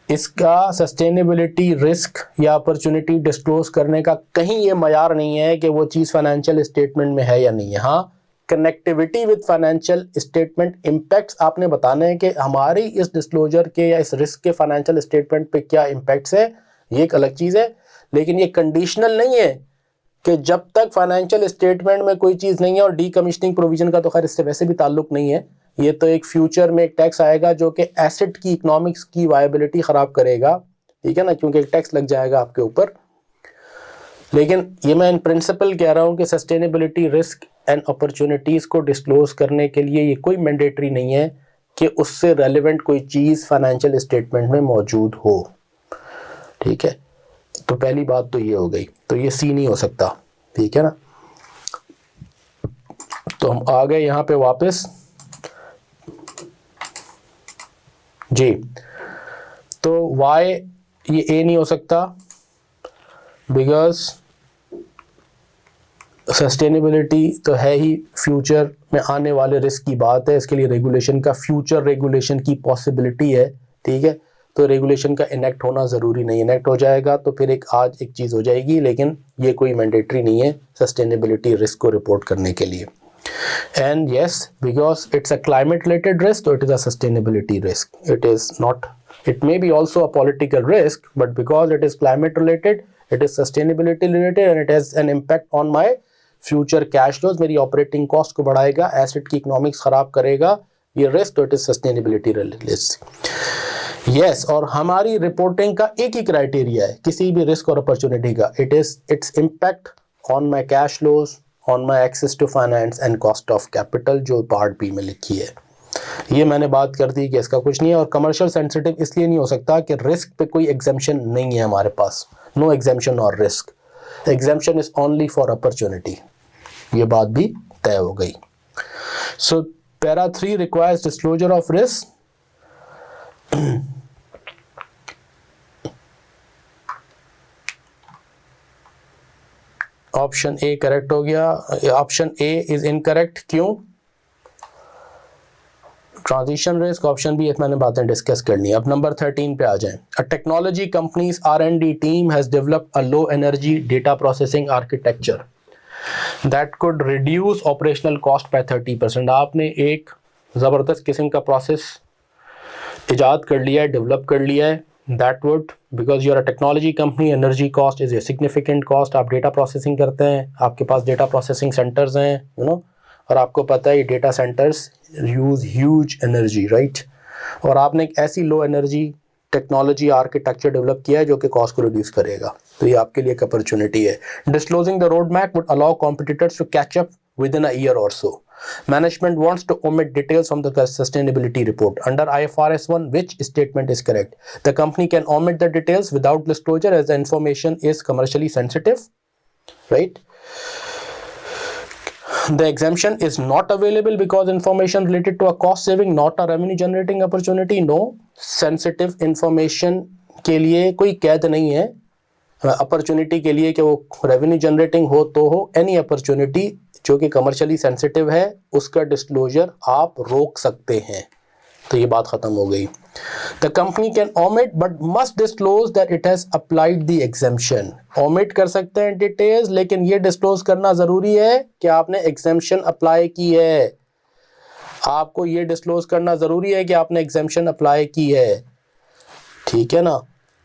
इसका सस्टेनेबिलिटी रिस्क या अपॉर्चुनिटी डिस्क्लोज करने का कहीं ये मयार नहीं है कि वो चीज़ फाइनेंशियल स्टेटमेंट में है या नहीं है। हाँ, connectivity with financial statement impacts आपने बताने हैं कि हमारी इस डिस्क्लोजर के या इस रिस्क के फाइनेंशियल स्टेटमेंट पे क्या इम्पैक्ट्स है, ये एक अलग चीज़ है, लेकिन ये कंडीशनल नहीं है कि जब तक फाइनेंशियल स्टेटमेंट में कोई चीज़ नहीं है, और डीकमिशनिंग प्रोविजन का तो खैर इससे वैसे भी ताल्लुक नहीं है, ये तो एक फ्यूचर में एक टैक्स आएगा जो कि एसेट की इकोनॉमिक्स की वायबिलिटी ख़राब करेगा, ठीक है ना, क्योंकि एक टैक्स लग जाएगा आपके ऊपर। लेकिन ये मैं इन प्रिंसिपल कह रहा हूँ कि सस्टेनेबिलिटी रिस्क एंड अपॉर्चुनिटीज़ को डिस्क्लोज करने के लिए ये कोई मैंडेटरी नहीं है कि उससे रेलिवेंट कोई चीज़ फाइनेंशियल स्टेटमेंट में मौजूद हो, ठीक है। तो पहली बात तो ये हो गई, तो ये सी नहीं हो सकता, ठीक है ना। तो हम आ गए यहाँ पे वापस जी, तो वाई ये ए नहीं हो सकता बिकॉज सस्टेनेबिलिटी तो है ही, फ्यूचर में आने वाले रिस्क की बात है, इसके लिए रेगुलेशन का, फ्यूचर रेगुलेशन की पॉसिबिलिटी है, ठीक है। तो रेगुलेशन का इनेक्ट होना ज़रूरी नहीं, इनेक्ट हो जाएगा तो फिर आज एक चीज़ हो जाएगी, लेकिन ये कोई मैंडेटरी नहीं है सस्टेनेबिलिटी रिस्क को रिपोर्ट करने के लिए। And yes, because it's a climate related risk, so it is a sustainability risk. It is not, it may be also a political risk, but because it is climate related, it is sustainability related and it has an impact on my future cash flows, मेरी operating cost को बढ़ाएगा, asset की economics खराब करेगा, ये risk, तो it is sustainability risk. Yes, और हमारी रिपोर्टिंग का एक ही क्राइटेरिया है किसी भी रिस्क और अपॉर्चुनिटी का, it's impact on my cash flows, on my access to finance and cost of capital, जो पार्ट बी में लिखी है। ये मैंने बात कर दी कि इसका कुछ नहीं है, और कमर्शियल सेंसिटिव इसलिए नहीं हो सकता कि रिस्क पे कोई एग्जेम्पशन नहीं है हमारे पास, नो एग्जेम्पशन और risk, exemption is only for opportunity. ये बात भी तय हो गई। So para 3 requires disclosure of risk. Option A correct हो गया, ऑप्शन ए इज इनकरेक्ट। क्यों? ट्रांजिशन रिस्क, ऑप्शन बी, मैंने बातें डिस्कस करनी है। अब नंबर 13 पे आ जाएं। A technology companies R&D team has developed a low energy data processing architecture that could reduce operational cost by 30%। आपने एक ज़बरदस्त किस्म का प्रोसेस इजाद कर लिया है, डेवलप कर लिया है, that would, because you are a technology company, energy cost is a significant cost. आप डेटा प्रोसेसिंग करते हैं, आपके पास डेटा प्रोसेसिंग सेंटर्स हैं, यू नो, और आपको पता है data centers use huge energy, right. और आपने एक ऐसी low energy technology architecture develop किया है जो कि कॉस्ट को रिड्यूस करेगा, तो ये आपके लिए एक अपॉर्चुनिटी है। Disclosing the road map would allow competitors to catch up with in a year or so. Management wants to omit details from the sustainability report. Under IFRS 1, which statement is correct? The company can omit the details without disclosure as the information is commercially sensitive, right? The exemption is not available because information related to a cost saving, not a revenue generating opportunity. No, sensitive information के लिए कोई कैद नहीं है, opportunity के लिए कि वो रेवेन्यू जनरेटिंग हो तो हो, एनी अपॉर्चुनिटी जो कि कमर्शियली सेंसिटिव है उसका डिस्क्लोजर आप रोक सकते हैं। तो ये बात खत्म हो गई। The company can omit but must disclose that it has applied the exemption. Omit कर सकते हैं डिटेल्स, लेकिन ये डिस्क्लोज करना जरूरी है कि आपने एग्जेम्पशन अप्लाई की है। आपको ये डिस्क्लोज करना जरूरी है कि आपने एग्जेम्पशन अप्लाई की है, ठीक है ना।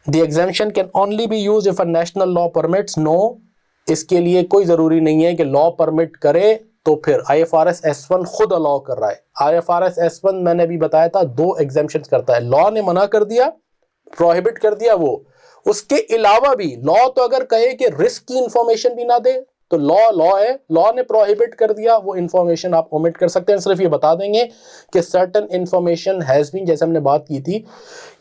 The exemption can only be used if a national law permits. No, इसके लिए कोई ज़रूरी नहीं है कि लॉ परमिट करे तो फिर IFRS S1 खुद अलाउ कर रहा है। IFRS S1 मैंने अभी बताया था 2 एग्जेम्पशन करता है। लॉ ने मना कर दिया, प्रोहिबिट कर दिया वो, उसके अलावा भी लॉ तो अगर कहे कि रिस्क की इंफॉर्मेशन भी ना दे तो लॉ है, लॉ ने प्रोहिबिट कर दिया, वो इंफॉर्मेशन आप ओमिट कर सकते हैं। सिर्फ ये बता देंगे कि सर्टेन इंफॉर्मेशन हैज़ बीन, जैसे हमने बात की थी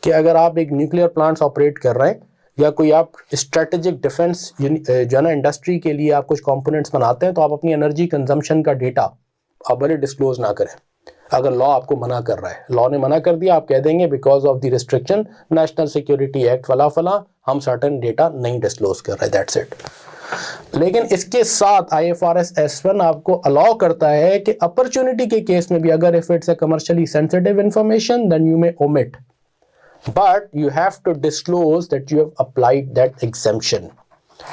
कि अगर आप एक न्यूक्लियर प्लांट्स ऑपरेट कर रहे हैं या कोई आप स्ट्रेटेजिक डिफेंस जो ना इंडस्ट्री के लिए आप कुछ कंपोनेंट्स बनाते हैं, तो आप अपनी एनर्जी कंजम्पशन का डेटा आप भले डिस्क्लोज ना करें अगर लॉ आपको मना कर रहा है। लॉ ने मना कर दिया, आप कह देंगे because of the restriction national security act फला फला हम सर्टेन डेटा नहीं डिस्क्लोज कर रहे, दैट्स इट। लेकिन इसके साथ IFRS S1 आपको अलाउ करता है कि अपॉर्चुनिटी के केस में भी अगर if it's a commercially sensitive information then you may omit, but you have to disclose that you have applied that exemption.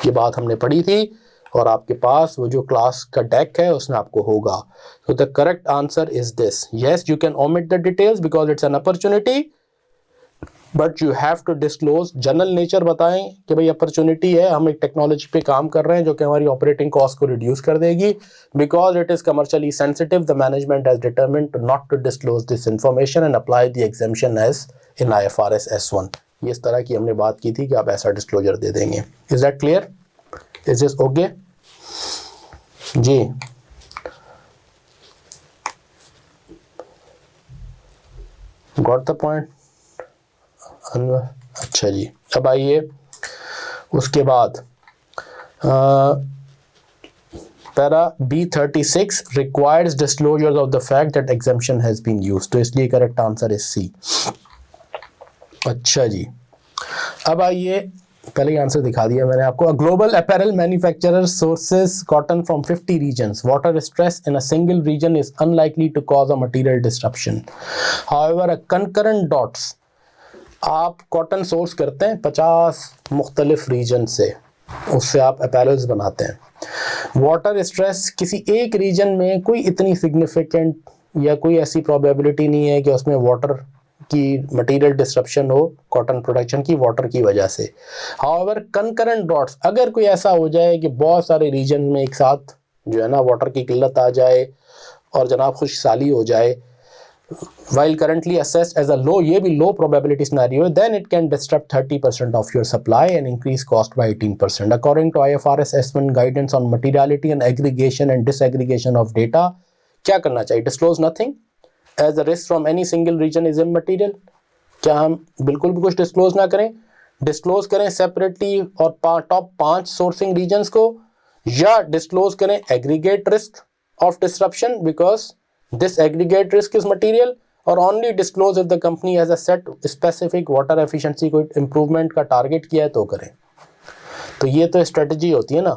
ये बात हमने पढ़ी थी और आपके पास वो जो क्लास का डेक है उसमें आपको होगा। तो the correct answer is this, yes you can omit the details because it's an opportunity, but you have to disclose. General nature बताएं कि भाई अपॉर्चुनिटी है, हम एक टेक्नोलॉजी पे काम कर रहे हैं जो कि हमारी ऑपरेटिंग कॉस्ट को रिड्यूस कर देगी, because it is commercially sensitive the management has determined to not to disclose this information and apply the exemption as in IFRS S1। ये इस तरह की हमने बात की थी कि आप ऐसा डिस्क्लोजर दे देंगे। Is that clear? Is this okay जी? Got the point? अच्छा जी, अब आइए उसके बाद para B36 requires disclosures of the fact that exemption has been used, तो इसलिए करेक्ट आंसर इज C। अच्छा जी, अब आइए, पहले ही आंसर दिखा दिया मैंने आपको। Global apparel manufacturer sources cotton from 50 regions. Water stress in a single region is unlikely to cause a material disruption. However a concurrent dots, आप कॉटन सोर्स करते हैं 50 मुख्तलिफ रीजन से, उससे आप अपैरल्स बनाते हैं। वाटर स्ट्रेस किसी एक रीजन में कोई इतनी सिग्निफिकेंट या कोई ऐसी प्रोबेबिलिटी नहीं है कि उसमें वाटर की मटेरियल डिस्ट्रप्शन हो कॉटन प्रोडक्शन की वाटर की वजह से। हाउएवर कंकरेंट डॉट्स, अगर कोई ऐसा हो जाए कि बहुत सारे रीजन में एक साथ जो है ना वाटर की किल्लत आ जाए और जनाब खुशहाली हो जाए, while currently assessed as a low, ये भी low probability scenario, then it can disrupt 30% of your supply and increase cost by 18%. According to IFRS S1 guidance on materiality and aggregation and disaggregation of data, क्या करना चाहिए? Disclose nothing as the risk from any single region is immaterial. क्या हम बिल्कुल भी कुछ disclose ना करें? Disclose करें separately और top 5 sourcing regions को, या disclose करें aggregate risk of disruption because this aggregate risk is material, और only disclose if the company has a set specific water efficiency को improvement का target किया है तो करें. तो ये तो strategy होती है ना,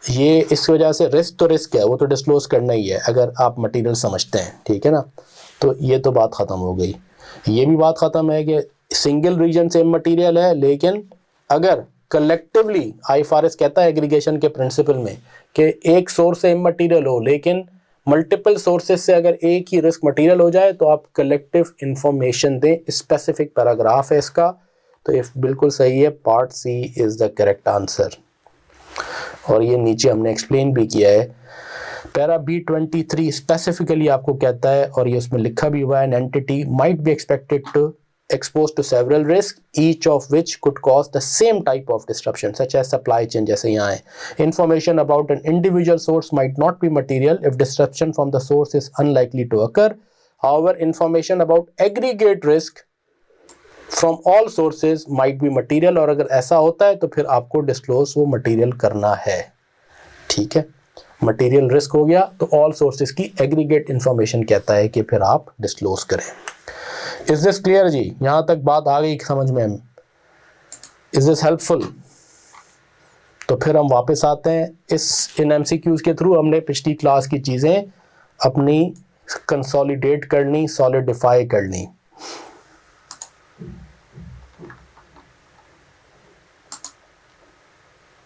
ये इस वजह से रिस्क तो रिस्क है, वो तो डिस्क्लोज करना ही है अगर आप मटेरियल समझते हैं, ठीक है ना. तो ये तो बात ख़त्म हो गई. ये भी बात ख़त्म है कि सिंगल रीजन से मटेरियल है, लेकिन अगर कलेक्टिवली आईएफआरएस कहता है एग्रीगेशन के प्रिंसिपल में कि एक सोर्स से मटेरियल हो, लेकिन मल्टीपल सोर्सेज से अगर एक ही रिस्क मटेरियल हो जाए तो आप कलेक्टिव इंफॉर्मेशन दें. स्पेसिफिक पैराग्राफ है इसका, तो ये बिल्कुल सही है. Part C is the correct answer, और ये नीचे हमने एक्सप्लेन भी किया है. पैरा B23 स्पेसिफिकली आपको कहता है, और ये उसमें लिखा भी हुआ है, an entity might be expected to exposed to several risks, each of which could cause the same type of disruption, such as supply chain. जैसे यहाँ है, information about an individual source might not be material if disruption from the source is unlikely to occur. However, information about aggregate risk from all sources might be material, और अगर ऐसा होता है तो फिर आपको disclose वो material करना है, ठीक है. Material risk हो गया तो all sources की aggregate information कहता है कि फिर आप disclose करें. Is this clear जी? यहाँ तक बात आ गई समझ में? Is this helpful? तो फिर हम वापस आते हैं इन MCQs के थ्रू. हमने पिछली क्लास की चीज़ें अपनी कंसोलिडेट करनी, सॉलिडिफाई करनी.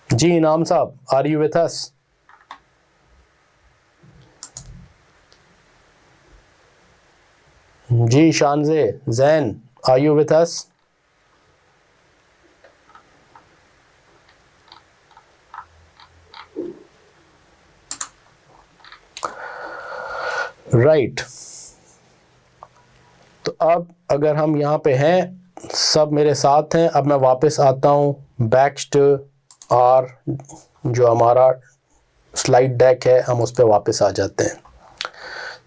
जी इनाम साहब, आर यू विथ अस? जी शानजे, Jain, are you with us? Right. तो अब अगर हम यहाँ पे हैं, सब मेरे साथ हैं. अब मैं वापस आता हूँ बैक टू आर जो हमारा स्लाइड डेक है, हम उस पर वापस आ जाते हैं.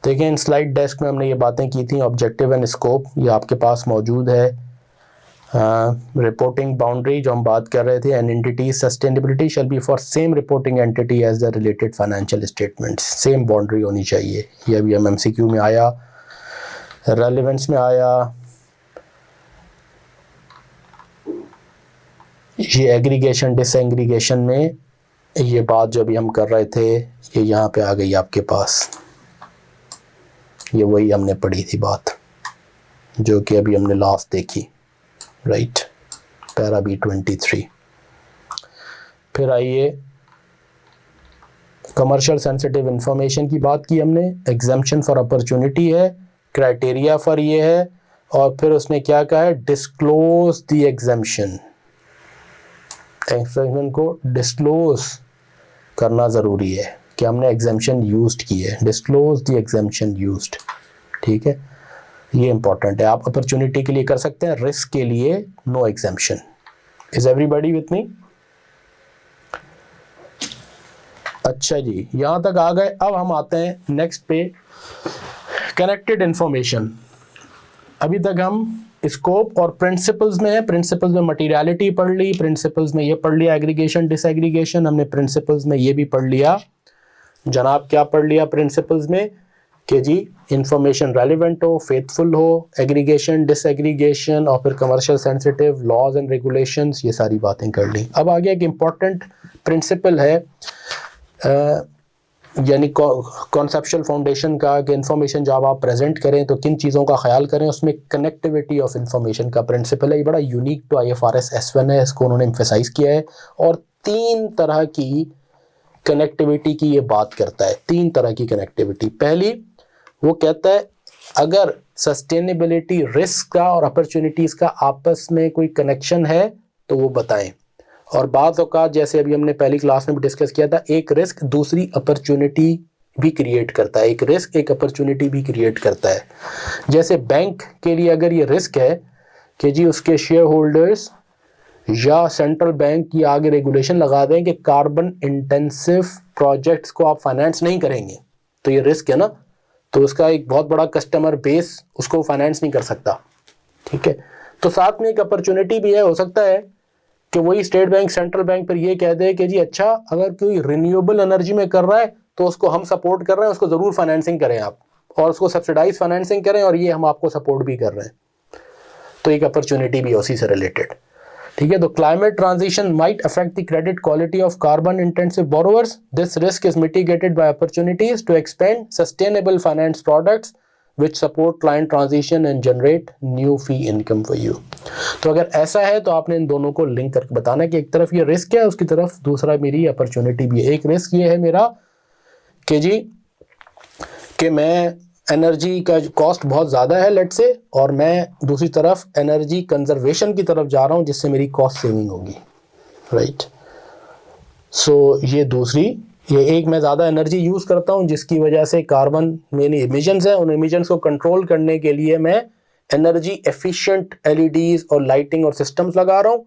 देखिए इन स्लाइड डेस्क में हमने ये बातें की थी. ऑब्जेक्टिव एंड स्कोप ये आपके पास मौजूद है. रिपोर्टिंग बाउंड्री जो हम बात कर रहे थे, an entity sustainability shall be for same reporting entity as the related financial statements. Same boundary होनी चाहिए. ये अभी हम MCQ में आया, रेलेवेंस में आया. ये एग्रीगेशन डिसएग्रीगेशन में ये बात जो अभी हम कर रहे थे, ये यहाँ पे आ गई आपके पास. ये वही हमने पढ़ी थी बात जो कि अभी हमने लास्ट देखी, राइट. Para B23. फिर आइए कमर्शियल सेंसिटिव इंफॉर्मेशन की बात की हमने. एग्जम्पशन फॉर अपॉर्चुनिटी है, क्राइटेरिया फॉर ये है, और फिर उसने क्या कहा है, डिस्क्लोज द एग्जम्पशन. एग्जम्पशन को डिस्क्लोज करना ज़रूरी है कि हमने एग्जम्पशन यूज्ड की है. डिस्क्लोज द एग्जम्पशन यूज्ड, ठीक है. ये इंपॉर्टेंट है. आप अपॉर्चुनिटी के लिए कर सकते हैं, रिस्क के लिए no exemption. Is everybody with me? अच्छा जी, यहाँ तक आ गए. अब हम आते हैं नेक्स्ट पे, कनेक्टेड इंफॉर्मेशन. अभी तक हम स्कोप और प्रिंसिपल्स में है. प्रिंसिपल्स में मटीरियलिटी पढ़ ली, प्रिंसिपल्स में ये पढ़ लिया एग्रीगेशन डिसएग्रीगेशन. हमने प्रिंसिपल्स में ये भी पढ़ लिया जनाब. क्या पढ़ लिया प्रिंसिपल्स में कि जी इंफॉर्मेशन रेलिवेंट हो, फेथफुल हो, एग्रीगेशन डिसएग्रीगेशन, और फिर commercial sensitive, laws and regulations, ये सारी बातें कर ली. अब आगे एक इम्पॉर्टेंट प्रिंसिपल है यानी कॉन्सेप्चुअल फाउंडेशन का, कि इंफॉर्मेशन जब आप प्रेजेंट करें तो किन चीज़ों का ख्याल करें. उसमें कनेक्टिविटी ऑफ इंफॉर्मेशन का प्रिंसिपल है. ये बड़ा यूनिक टू IFRS S1 है, इसको उन्होंने एम्फेसाइज किया है. और 3 तरह की कनेक्टिविटी की ये बात करता है. 3 तरह की कनेक्टिविटी. पहली वो कहता है अगर सस्टेनेबिलिटी रिस्क का और अपॉर्चुनिटीज़ का आपस में कोई कनेक्शन है तो वो बताएं. और बाज़ औक़ात जैसे अभी हमने पहली क्लास में भी डिस्कस किया था, एक रिस्क दूसरी अपॉर्चुनिटी भी क्रिएट करता है, एक रिस्क एक अपॉर्चुनिटी भी क्रिएट करता है। जैसे बैंक के लिए अगर ये रिस्क है कि जी उसके शेयर होल्डर्स या सेंट्रल बैंक की आगे रेगुलेशन लगा दें कि कार्बन इंटेंसिव प्रोजेक्ट्स को आप फाइनेंस नहीं करेंगे, तो ये रिस्क है ना, तो उसका एक बहुत बड़ा कस्टमर बेस उसको फाइनेंस नहीं कर सकता, ठीक है। तो साथ में एक अपॉर्चुनिटी भी है, हो सकता है कि वही स्टेट बैंक सेंट्रल बैंक पर ये कह दे कि जी अच्छा अगर कोई रिन्यूएबल एनर्जी में कर रहा है तो उसको हम सपोर्ट कर रहे हैं, उसको ज़रूर फाइनेंसिंग करें आप, और उसको सब्सिडाइज फाइनेंसिंग करें, और ये हम आपको सपोर्ट भी कर रहे हैं। तो एक अपॉर्चुनिटी भी उसी से रिलेटेड, ठीक है। तो climate transition might affect the credit quality of carbon intensive borrowers, this risk is mitigated by opportunities to expand sustainable finance products which support client transition and generate new fee income for you। तो अगर ऐसा है तो आपने इन दोनों को link करके बताना है कि एक तरफ ये रिस्क है, उसकी तरफ दूसरा मेरी अपॉर्चुनिटी भी है। एक रिस्क ये है मेरा कि जी कि मैं एनर्जी का कॉस्ट बहुत ज़्यादा है लेट से, और मैं दूसरी तरफ एनर्जी कंजर्वेशन की तरफ जा रहा हूँ जिससे मेरी कॉस्ट सेविंग होगी, राइट। सो ये दूसरी, ये एक मैं ज़्यादा एनर्जी यूज़ करता हूँ जिसकी वजह से कार्बन मेरी इमिशंस है, उन इमिशंस को कंट्रोल करने के लिए मैं एनर्जी एफिशिएंट एलईडीज़ और लाइटिंग और सिस्टम्स लगा रहा हूँ,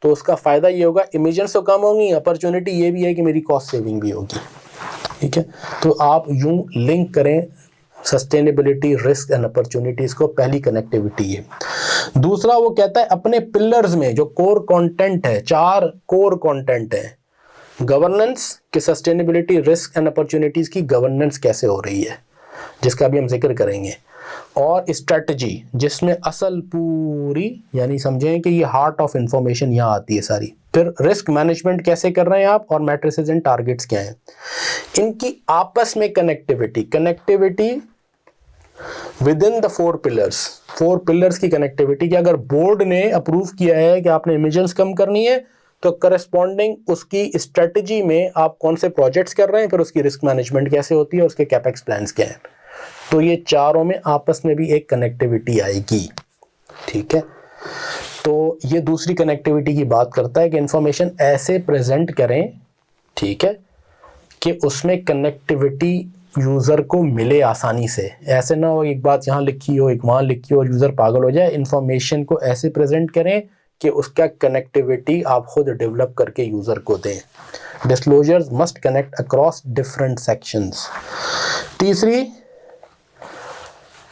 तो उसका फ़ायदा ये होगा इमिशंस तो कम होंगी, अपॉर्चुनिटी ये भी है कि मेरी कॉस्ट सेविंग भी होगी, ठीक है। तो आप यूँ लिंक करें सस्टेनेबिलिटी, रिस्क एंड अपॉर्चुनिटीज़ को, पहली कनेक्टिविटी है। दूसरा वो कहता है अपने पिलर्स में जो कोर कंटेंट है, 4 कोर कंटेंट है, गवर्नेंस के सस्टेनेबिलिटी, रिस्क एंड अपॉर्चुनिटीज़ की गवर्नेंस कैसे हो रही है जिसका भी हम जिक्र करेंगे, और स्ट्रेटजी जिसमें असल पूरी यानी समझें कि ये हार्ट ऑफ इंफॉर्मेशन यहाँ आती है सारी। फिर रिस्क मैनेजमेंट कैसे कर रहे हैं आप, और मैट्रिसेस एंड टारगेट्स क्या हैं, इनकी आपस में connectivity with in the 4 pillars की कनेक्टिविटी, कि अगर बोर्ड ने अप्रूव किया है कि आपने इमिशंस कम करनी है तो करस्पॉन्डिंग उसकी स्ट्रेटजी में आप कौन से प्रोजेक्ट्स कर रहे हैं, फिर उसकी रिस्क मैनेजमेंट कैसे होती है, उसके कैपेक्स प्लान्स क्या हैं। तो ये चारों में आपस में भी एक कनेक्टिविटी आएगी, ठीक है। तो ये दूसरी कनेक्टिविटी की बात करता है कि इंफॉर्मेशन ऐसे प्रेजेंट करें, ठीक है, कि उसमें कनेक्टिविटी यूज़र को मिले आसानी से, ऐसे ना हो एक बात यहाँ लिखी हो एक वहाँ लिखी हो और यूज़र पागल हो जाए। इंफॉर्मेशन को ऐसे प्रेजेंट करें कि उसका कनेक्टिविटी आप खुद डेवलप करके यूज़र को दें। Disclosures must connect across different sections. तीसरी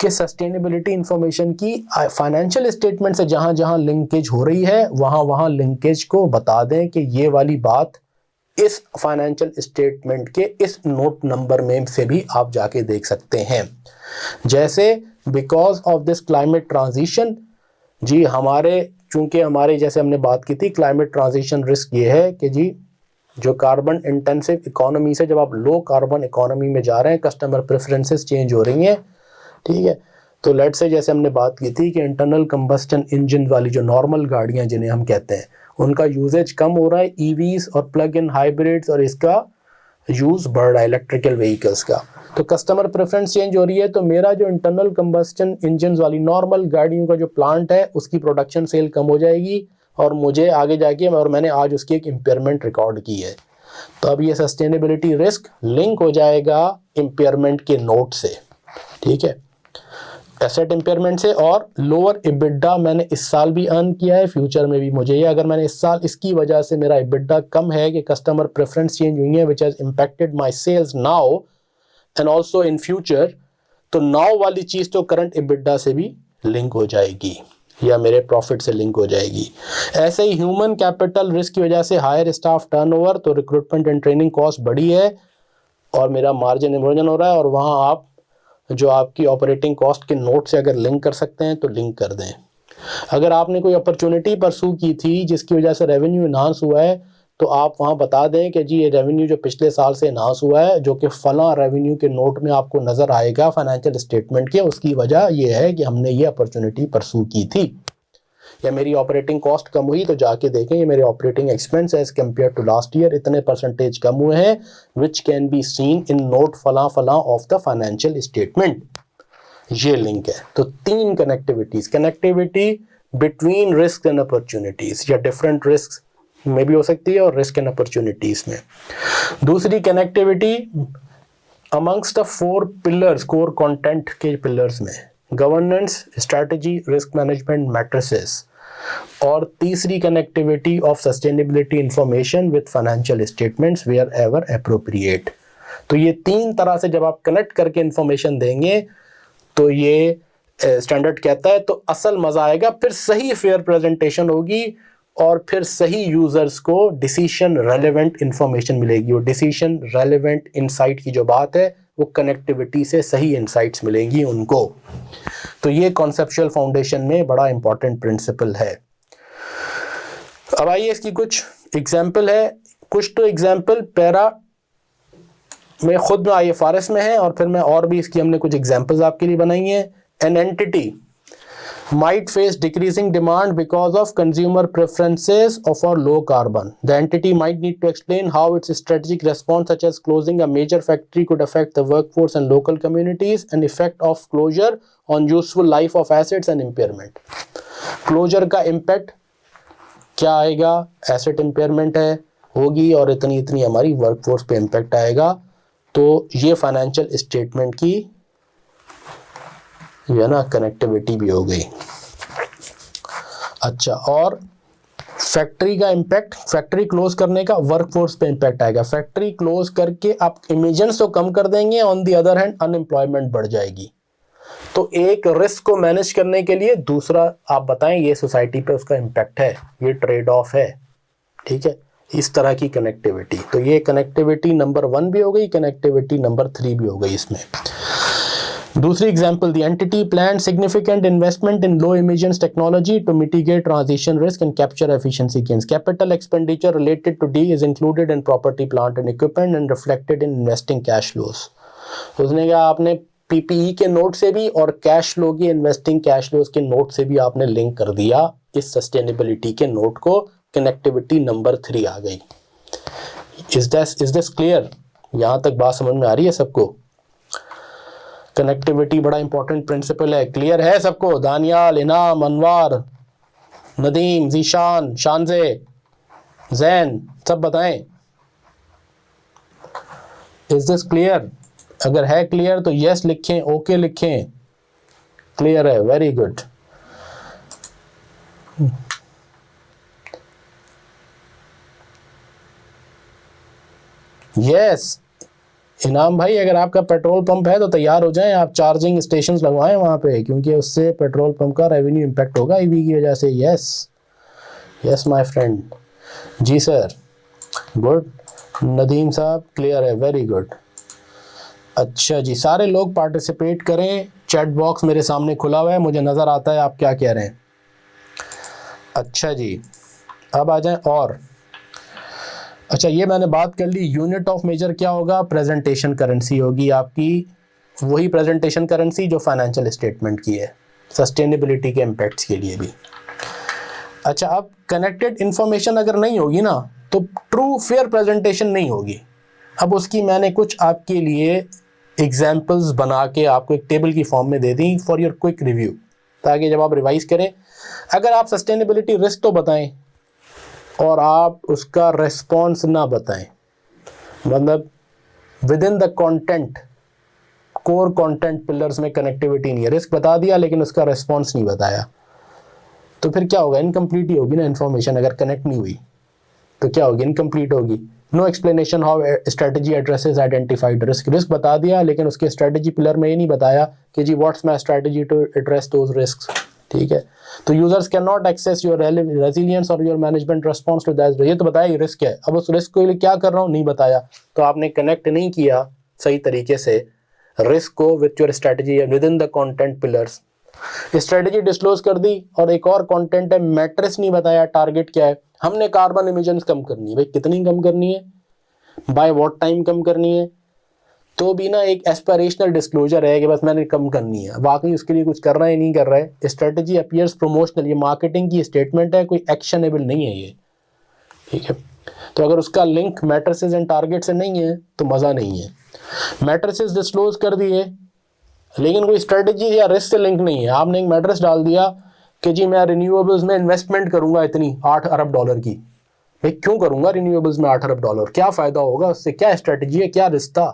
कि सस्टेनेबिलिटी इंफॉर्मेशन की फाइनेंशियल स्टेटमेंट से जहाँ जहाँ लिंकेज हो रही है वहाँ वहाँ लिंकेज को बता दें कि ये वाली बात इस फाइनेंशियल स्टेटमेंट के इस नोट नंबर में से भी आप जाके देख सकते हैं। जैसे because of this climate transition, जी चूंकि हमारे जैसे हमने बात की थी क्लाइमेट ट्रांजिशन रिस्क ये है कि जी जो कार्बन इंटेंसिव इकोनॉमी से जब आप लो कार्बन इकोनॉमी में जा रहे हैं, कस्टमर प्रेफरेंसेस चेंज हो रही हैं, ठीक है। तो लेट से जैसे हमने बात की थी कि इंटरनल कंबस्टन इंजन वाली जो नॉर्मल गाड़ियां जिन्हें हम कहते हैं उनका यूजेज कम हो रहा है, ईवीज और प्लग इन हाइब्रिड्स, और इसका यूज़ बढ़ रहा है इलेक्ट्रिकल व्हीकल्स का। तो कस्टमर प्रेफरेंस चेंज हो रही है, तो मेरा जो इंटरनल कंबस्टन इंजन वाली नॉर्मल गाड़ियों का जो प्लांट है उसकी प्रोडक्शन सेल कम हो जाएगी, और मुझे आगे जाके और मैंने आज उसकी एक इम्पेयरमेंट रिकॉर्ड की है। तो अब ये सस्टेनेबिलिटी रिस्क लिंक हो जाएगा इम्पेयरमेंट के नोट से, ठीक है, एसेट इम्पेयरमेंट से। और लोअर इबिडा मैंने इस साल भी अर्न किया है, फ्यूचर में भी मुझे ये, अगर मैंने इस साल इसकी वजह से मेरा इबिडा कम है कि कस्टमर प्रेफरेंस चेंज हुई है which has impacted my sales now and also in future, तो नाउ वाली चीज़ तो करंट इबिडा से भी लिंक हो जाएगी या मेरे प्रॉफिट से लिंक हो जाएगी। ऐसे ही ह्यूमन कैपिटल रिस्क की वजह से हायर स्टाफ टर्नओवर, तो रिक्रूटमेंट एंड ट्रेनिंग कॉस्ट बढ़ी है और मेरा मार्जिन इरोजन हो रहा है, और वहाँ आप जो आपकी ऑपरेटिंग कॉस्ट के नोट से अगर लिंक कर सकते हैं तो लिंक कर दें। अगर आपने कोई अपॉर्चुनिटी परसू की थी जिसकी वजह से रेवेन्यू इन्हांस हुआ है, तो आप वहाँ बता दें कि जी ये रेवेन्यू जो पिछले साल से इन्हांस हुआ है, जो कि फला रेवेन्यू के नोट में आपको नज़र आएगा फाइनेंशियल स्टेटमेंट के, उसकी वजह ये है कि हमने ये अपॉर्चुनिटी परसू की थी, या मेरी ऑपरेटिंग कॉस्ट कम हुई तो जाके देखें ये मेरे operating expense as compare to last year इतने परसेंटेज कम हुए हैं, which can be seen in note फला फला ऑफ द फाइनेंशियल स्टेटमेंट। ये लिंक है। तो 3 connectivity between risk and opportunities, या डिफरेंट रिस्क में भी हो सकती है और रिस्क एंड अपॉर्चुनिटीज में। दूसरी connectivity amongst the 4 pillars, core content के पिलर्स में governance, strategy, risk management, matrices, और तीसरी connectivity of sustainability information with financial statements wherever appropriate. तो ये 3 तरह से जब आप कनेक्ट करके इंफॉर्मेशन देंगे तो ये स्टैंडर्ड कहता है तो असल मजा आएगा, फिर सही फेयर प्रेजेंटेशन होगी और फिर सही यूजर्स को डिसीजन रेलेवेंट इंफॉर्मेशन मिलेगी। वो डिसीजन रेलेवेंट इनसाइट की जो बात है वो कनेक्टिविटी से सही इनसाइट्स मिलेंगी उनको। तो ये कॉन्सेप्चुअल फाउंडेशन में बड़ा इंपॉर्टेंट प्रिंसिपल है। अब आइए इसकी कुछ एग्जाम्पल है। कुछ तो एग्जाम्पल पैरा में खुद में IFRS में है और फिर मैं और भी इसकी हमने कुछ एग्जाम्पल्स आपके लिए बनाई हैं। An entity might face decreasing demand because of consumer preferences for low carbon. The entity might need to explain how its strategic response, such as closing a major factory, could affect the workforce and local communities, and effect of closure on useful life of assets and impairment. Closure का impact क्या आएगा? Asset impairment है होगी और इतनी हमारी workforce पे impact आएगा। तो ये financial statement की ये ना कनेक्टिविटी भी हो गई। अच्छा, और फैक्ट्री का इम्पैक्ट, फैक्ट्री क्लोज करने का वर्कफोर्स पे इम्पैक्ट आएगा। फैक्ट्री क्लोज करके आप इमिशंस तो कम कर देंगे, on the other hand unemployment बढ़ जाएगी। तो एक रिस्क को मैनेज करने के लिए दूसरा आप बताएं ये सोसाइटी पे उसका इम्पैक्ट है, ये ट्रेड ऑफ है। ठीक है, इस तरह की कनेक्टिविटी। तो ये कनेक्टिविटी नंबर 1 भी हो गई, कनेक्टिविटी नंबर 3 भी हो गई इसमें। दूसरी example, the entity plan significant investment in low emissions technology to mitigate transition risk and capture efficiency gains. Capital expenditure related to the is included in property plant and equipment and reflected in investing cash flows. उसने कहा आपने PPE के note से भी और cash flow की investing cash flows के note से भी आपने लिंक कर दिया इस सस्टेनेबिलिटी के नोट को। कनेक्टिविटी नंबर 3 आ गई। Is this clear? यहां तक बात समझ में आ रही है सबको? कनेक्टिविटी बड़ा इंपॉर्टेंट प्रिंसिपल है। क्लियर है सबको? दानियाल, इनाम, अनवार, नदीम, जीशान, शानजे, जैन, सब बताएं। Is this clear? अगर है क्लियर तो यस लिखें, ओके लिखें। क्लियर है, वेरी गुड। यस इनाम भाई, अगर आपका पेट्रोल पंप है तो तैयार हो जाएं, आप चार्जिंग स्टेशन लगवाएं वहाँ पे, क्योंकि उससे पेट्रोल पंप का रेवेन्यू इम्पैक्ट होगा ईवी की वजह से। Yes yes my friend. जी सर, गुड। नदीम साहब क्लियर है, वेरी गुड। अच्छा जी, सारे लोग पार्टिसिपेट करें। चैट बॉक्स मेरे सामने खुला हुआ है, मुझे नज़र आता है आप क्या कह रहे हैं। अच्छा जी, अब आ जाएं। और अच्छा, ये मैंने बात कर ली। यूनिट ऑफ मेजर क्या होगा? प्रेजेंटेशन करेंसी होगी आपकी, वही प्रेजेंटेशन करेंसी जो फाइनेंशियल स्टेटमेंट की है, सस्टेनेबिलिटी के इम्पैक्ट्स के लिए भी। अच्छा, अब कनेक्टेड इन्फॉर्मेशन अगर नहीं होगी ना तो ट्रू फेयर प्रेजेंटेशन नहीं होगी। अब उसकी मैंने कुछ आपके लिए एग्जाम्पल्स बना के आपको एक टेबल की फॉर्म में दे दी फॉर योर क्विक रिव्यू, ताकि जब आप रिवाइज करें, अगर आप सस्टेनेबिलिटी रिस्क तो बताएं और आप उसका रेस्पॉन्स ना बताएं, मतलब with in the content, core content pillars में कनेक्टिविटी नहीं है, रिस्क बता दिया लेकिन उसका रेस्पॉन्स नहीं बताया, तो फिर क्या होगा? इनकम्प्लीट ही होगी ना इन्फॉर्मेशन। अगर कनेक्ट नहीं हुई तो क्या होगी? इनकम्प्लीट होगी। No explanation how strategy addresses identified risk. Risk बता दिया लेकिन उसके स्ट्रेटजी पिलर में ये नहीं बताया कि जी what's my strategy to address those risk. ठीक है, तो users can not access your resilience और your management response to that. ये तो बताया ये रिस्क है, अब उस रिस्क के लिए क्या कर रहा हूँ नहीं बताया, तो आपने कनेक्ट नहीं किया सही तरीके से रिस्क को with your strategy with in the content pillars. Strategy disclose कर दी और एक और कंटेंट है मैट्रिक्स नहीं बताया, टारगेट क्या है। हमने कार्बन इमिशंस कम करनी है, भाई कितनी कम करनी है, बाय व्हाट टाइम कम करनी है, तो भी ना एक एस्पिरेशनल डिस्क्लोजर है कि बस मैंने कम करनी है, वाकई उसके लिए कुछ कर रहा है नहीं कर रहा है। स्ट्रेटजी अपीयर्स प्रमोशनल, ये मार्केटिंग की स्टेटमेंट है, कोई एक्शनेबल नहीं है ये। ठीक है, तो अगर उसका लिंक मैट्रिसेस एंड टारगेट से नहीं है तो मज़ा नहीं है। मैट्रिसेस डिस्क्लोज कर दिए लेकिन कोई स्ट्रेटजी या रिस्क से लिंक नहीं है। आपने एक मैट्रिक्स डाल दिया कि जी मैं रिन्यूएबल्स में इन्वेस्टमेंट करूंगा इतनी $8 अरब की। भाई क्यों करूंगा रिन्यूएबल्स में $8 अरब? क्या फ़ायदा होगा उससे? क्या स्ट्रेटजी है, क्या रिश्ता?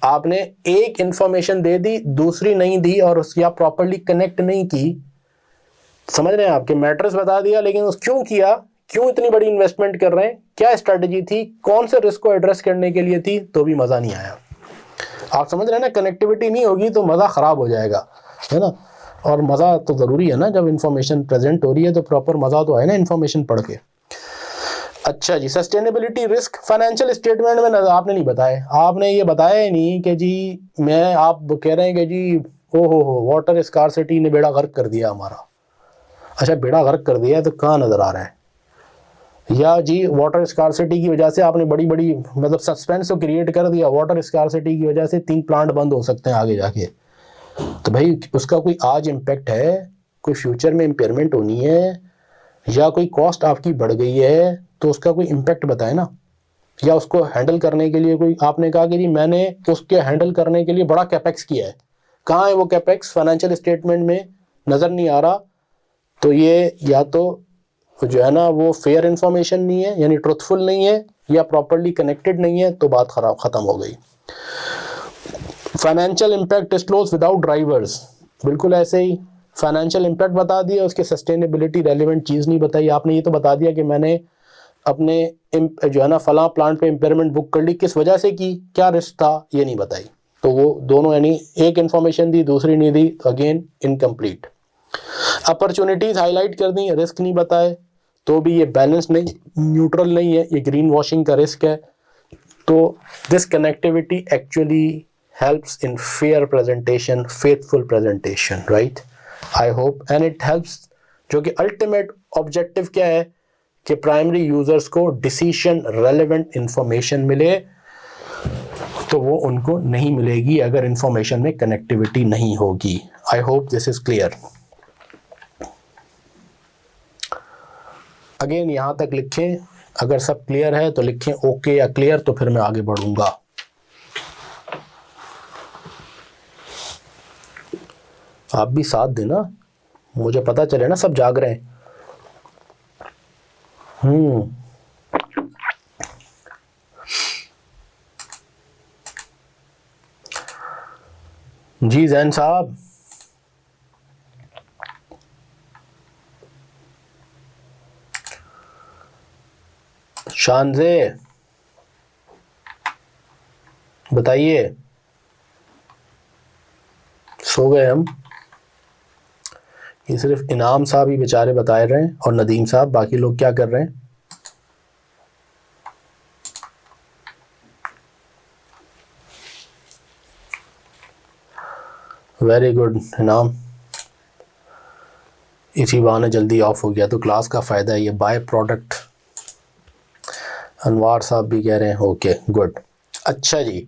आपने एक इंफॉर्मेशन दे दी, दूसरी नहीं दी, और उसकी आप प्रॉपर्ली कनेक्ट नहीं की। समझ रहे हैं? आपके मैट्रिक्स बता दिया, लेकिन उस क्यों किया, क्यों इतनी बड़ी इन्वेस्टमेंट कर रहे हैं, क्या स्ट्रेटजी थी, कौन से रिस्क को एड्रेस करने के लिए थी, तो भी मजा नहीं आया। आप समझ रहे हैं ना? कनेक्टिविटी नहीं होगी तो मजा खराब हो जाएगा, है ना? और मजा तो जरूरी है ना, जब इंफॉर्मेशन प्रेजेंट हो रही है तो प्रॉपर मजा तो है ना इंफॉर्मेशन पढ़ के। अच्छा जी, सस्टेनेबिलिटी रिस्क फाइनेंशियल स्टेटमेंट में आपने नहीं बताए, आपने ये बताया ही नहीं कि जी मैं, आप कह रहे हैं कि जी हो वाटर स्कार्सिटी ने बेड़ा गर्क कर दिया हमारा। अच्छा, बेड़ा गर्क कर दिया है तो कहाँ नजर आ रहा है? या जी वाटर स्कार्सिटी की वजह से आपने बड़ी बड़ी मतलब सस्पेंस तो क्रिएट कर दिया, वाटर स्कार्सिटी की वजह से 3 प्लांट बंद हो सकते हैं आगे जाके, तो भाई उसका कोई आज इम्पैक्ट है, कोई फ्यूचर में इम्पेयरमेंट होनी है, या कोई कॉस्ट आपकी बढ़ गई है, तो उसका कोई इम्पैक्ट बताए ना। या उसको हैंडल करने के लिए कोई, आपने कहा कि जी मैंने उसके हैंडल करने के लिए बड़ा कैपेक्स किया है, कहाँ है वो कैपेक्स? फाइनेंशियल स्टेटमेंट में नज़र नहीं आ रहा। तो ये या तो जो है ना वो फेयर इंफॉर्मेशन नहीं है, यानी ट्रुथफुल नहीं है, या प्रॉपरली कनेक्टेड नहीं है, तो बात खराब खत्म हो गई। Financial impact disclose without drivers, बिल्कुल ऐसे ही फाइनेंशियल इम्पैक्ट बता दिया, उसके सस्टेनेबिलिटी रेलिवेंट चीज़ नहीं बताई। आपने ये तो बता दिया कि मैंने अपने जो है ना फला प्लांट पे इम्पेयरमेंट बुक कर ली, किस वजह से की, क्या रिस्क था, ये नहीं बताई। तो वो दोनों, यानी एक इन्फॉर्मेशन दी दूसरी नहीं दी, अगेन इनकम्प्लीट। अपॉर्चुनिटीज हाईलाइट कर दी, रिस्क नहीं बताए, तो भी ये बैलेंस नहीं, न्यूट्रल नहीं है, ये ग्रीन वॉशिंग का रिस्क है। तो this connectivity actually helps in fair presentation, faithful presentation, right? I hope, and it helps, जो कि ultimate objective क्या है कि प्राइमरी यूजर्स को डिसीजन रेलेवेंट इंफॉर्मेशन मिले, तो वो उनको नहीं मिलेगी अगर इंफॉर्मेशन में कनेक्टिविटी नहीं होगी। I hope this is clear. Again यहाँ तक लिखें, अगर सब क्लियर है तो लिखें ओके या क्लियर, तो फिर मैं आगे बढ़ूंगा। आप भी साथ देना, मुझे पता चले ना सब जाग रहे हैं। जी जैन साहब, शानजे बताइए, सो गए हम? ये सिर्फ इनाम साहब ही बेचारे बता रहे हैं और नदीम साहब, बाकी लोग क्या कर रहे हैं? वेरी गुड इनाम, इसी बहाने जल्दी ऑफ हो गया, तो क्लास का फ़ायदा है, ये बाय प्रोडक्ट। अनवार साहब भी कह रहे हैं ओके गुड। अच्छा जी,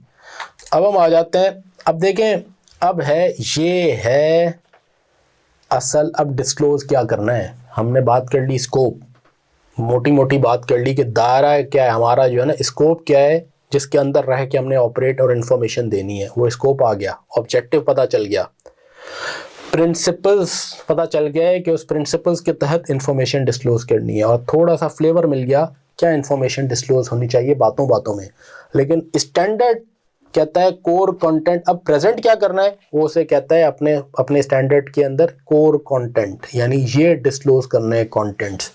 अब हम आ जाते हैं, अब देखें, अब है ये है असल, अब डिस्क्लोज क्या करना है। हमने बात कर ली स्कोप, मोटी मोटी बात कर ली कि दायरा क्या है हमारा, जो है ना स्कोप क्या है जिसके अंदर रह के हमने ऑपरेट और इन्फॉर्मेशन देनी है, वो स्कोप आ गया। ऑब्जेक्टिव पता चल गया, प्रिंसिपल्स पता चल गया है कि उस प्रिंसिपल्स के तहत इन्फॉर्मेशन डिस्क्लोज करनी है, और थोड़ा सा फ्लेवर मिल गया क्या इन्फॉर्मेशन डिस्क्लोज होनी चाहिए बातों बातों में। लेकिन स्टैंडर्ड कहता है कोर कंटेंट, अब प्रेजेंट क्या करना है वो उसे कहता है अपने अपने स्टैंडर्ड के अंदर कोर कंटेंट, यानी ये डिस्क्लोज करने हैं कंटेंट्स,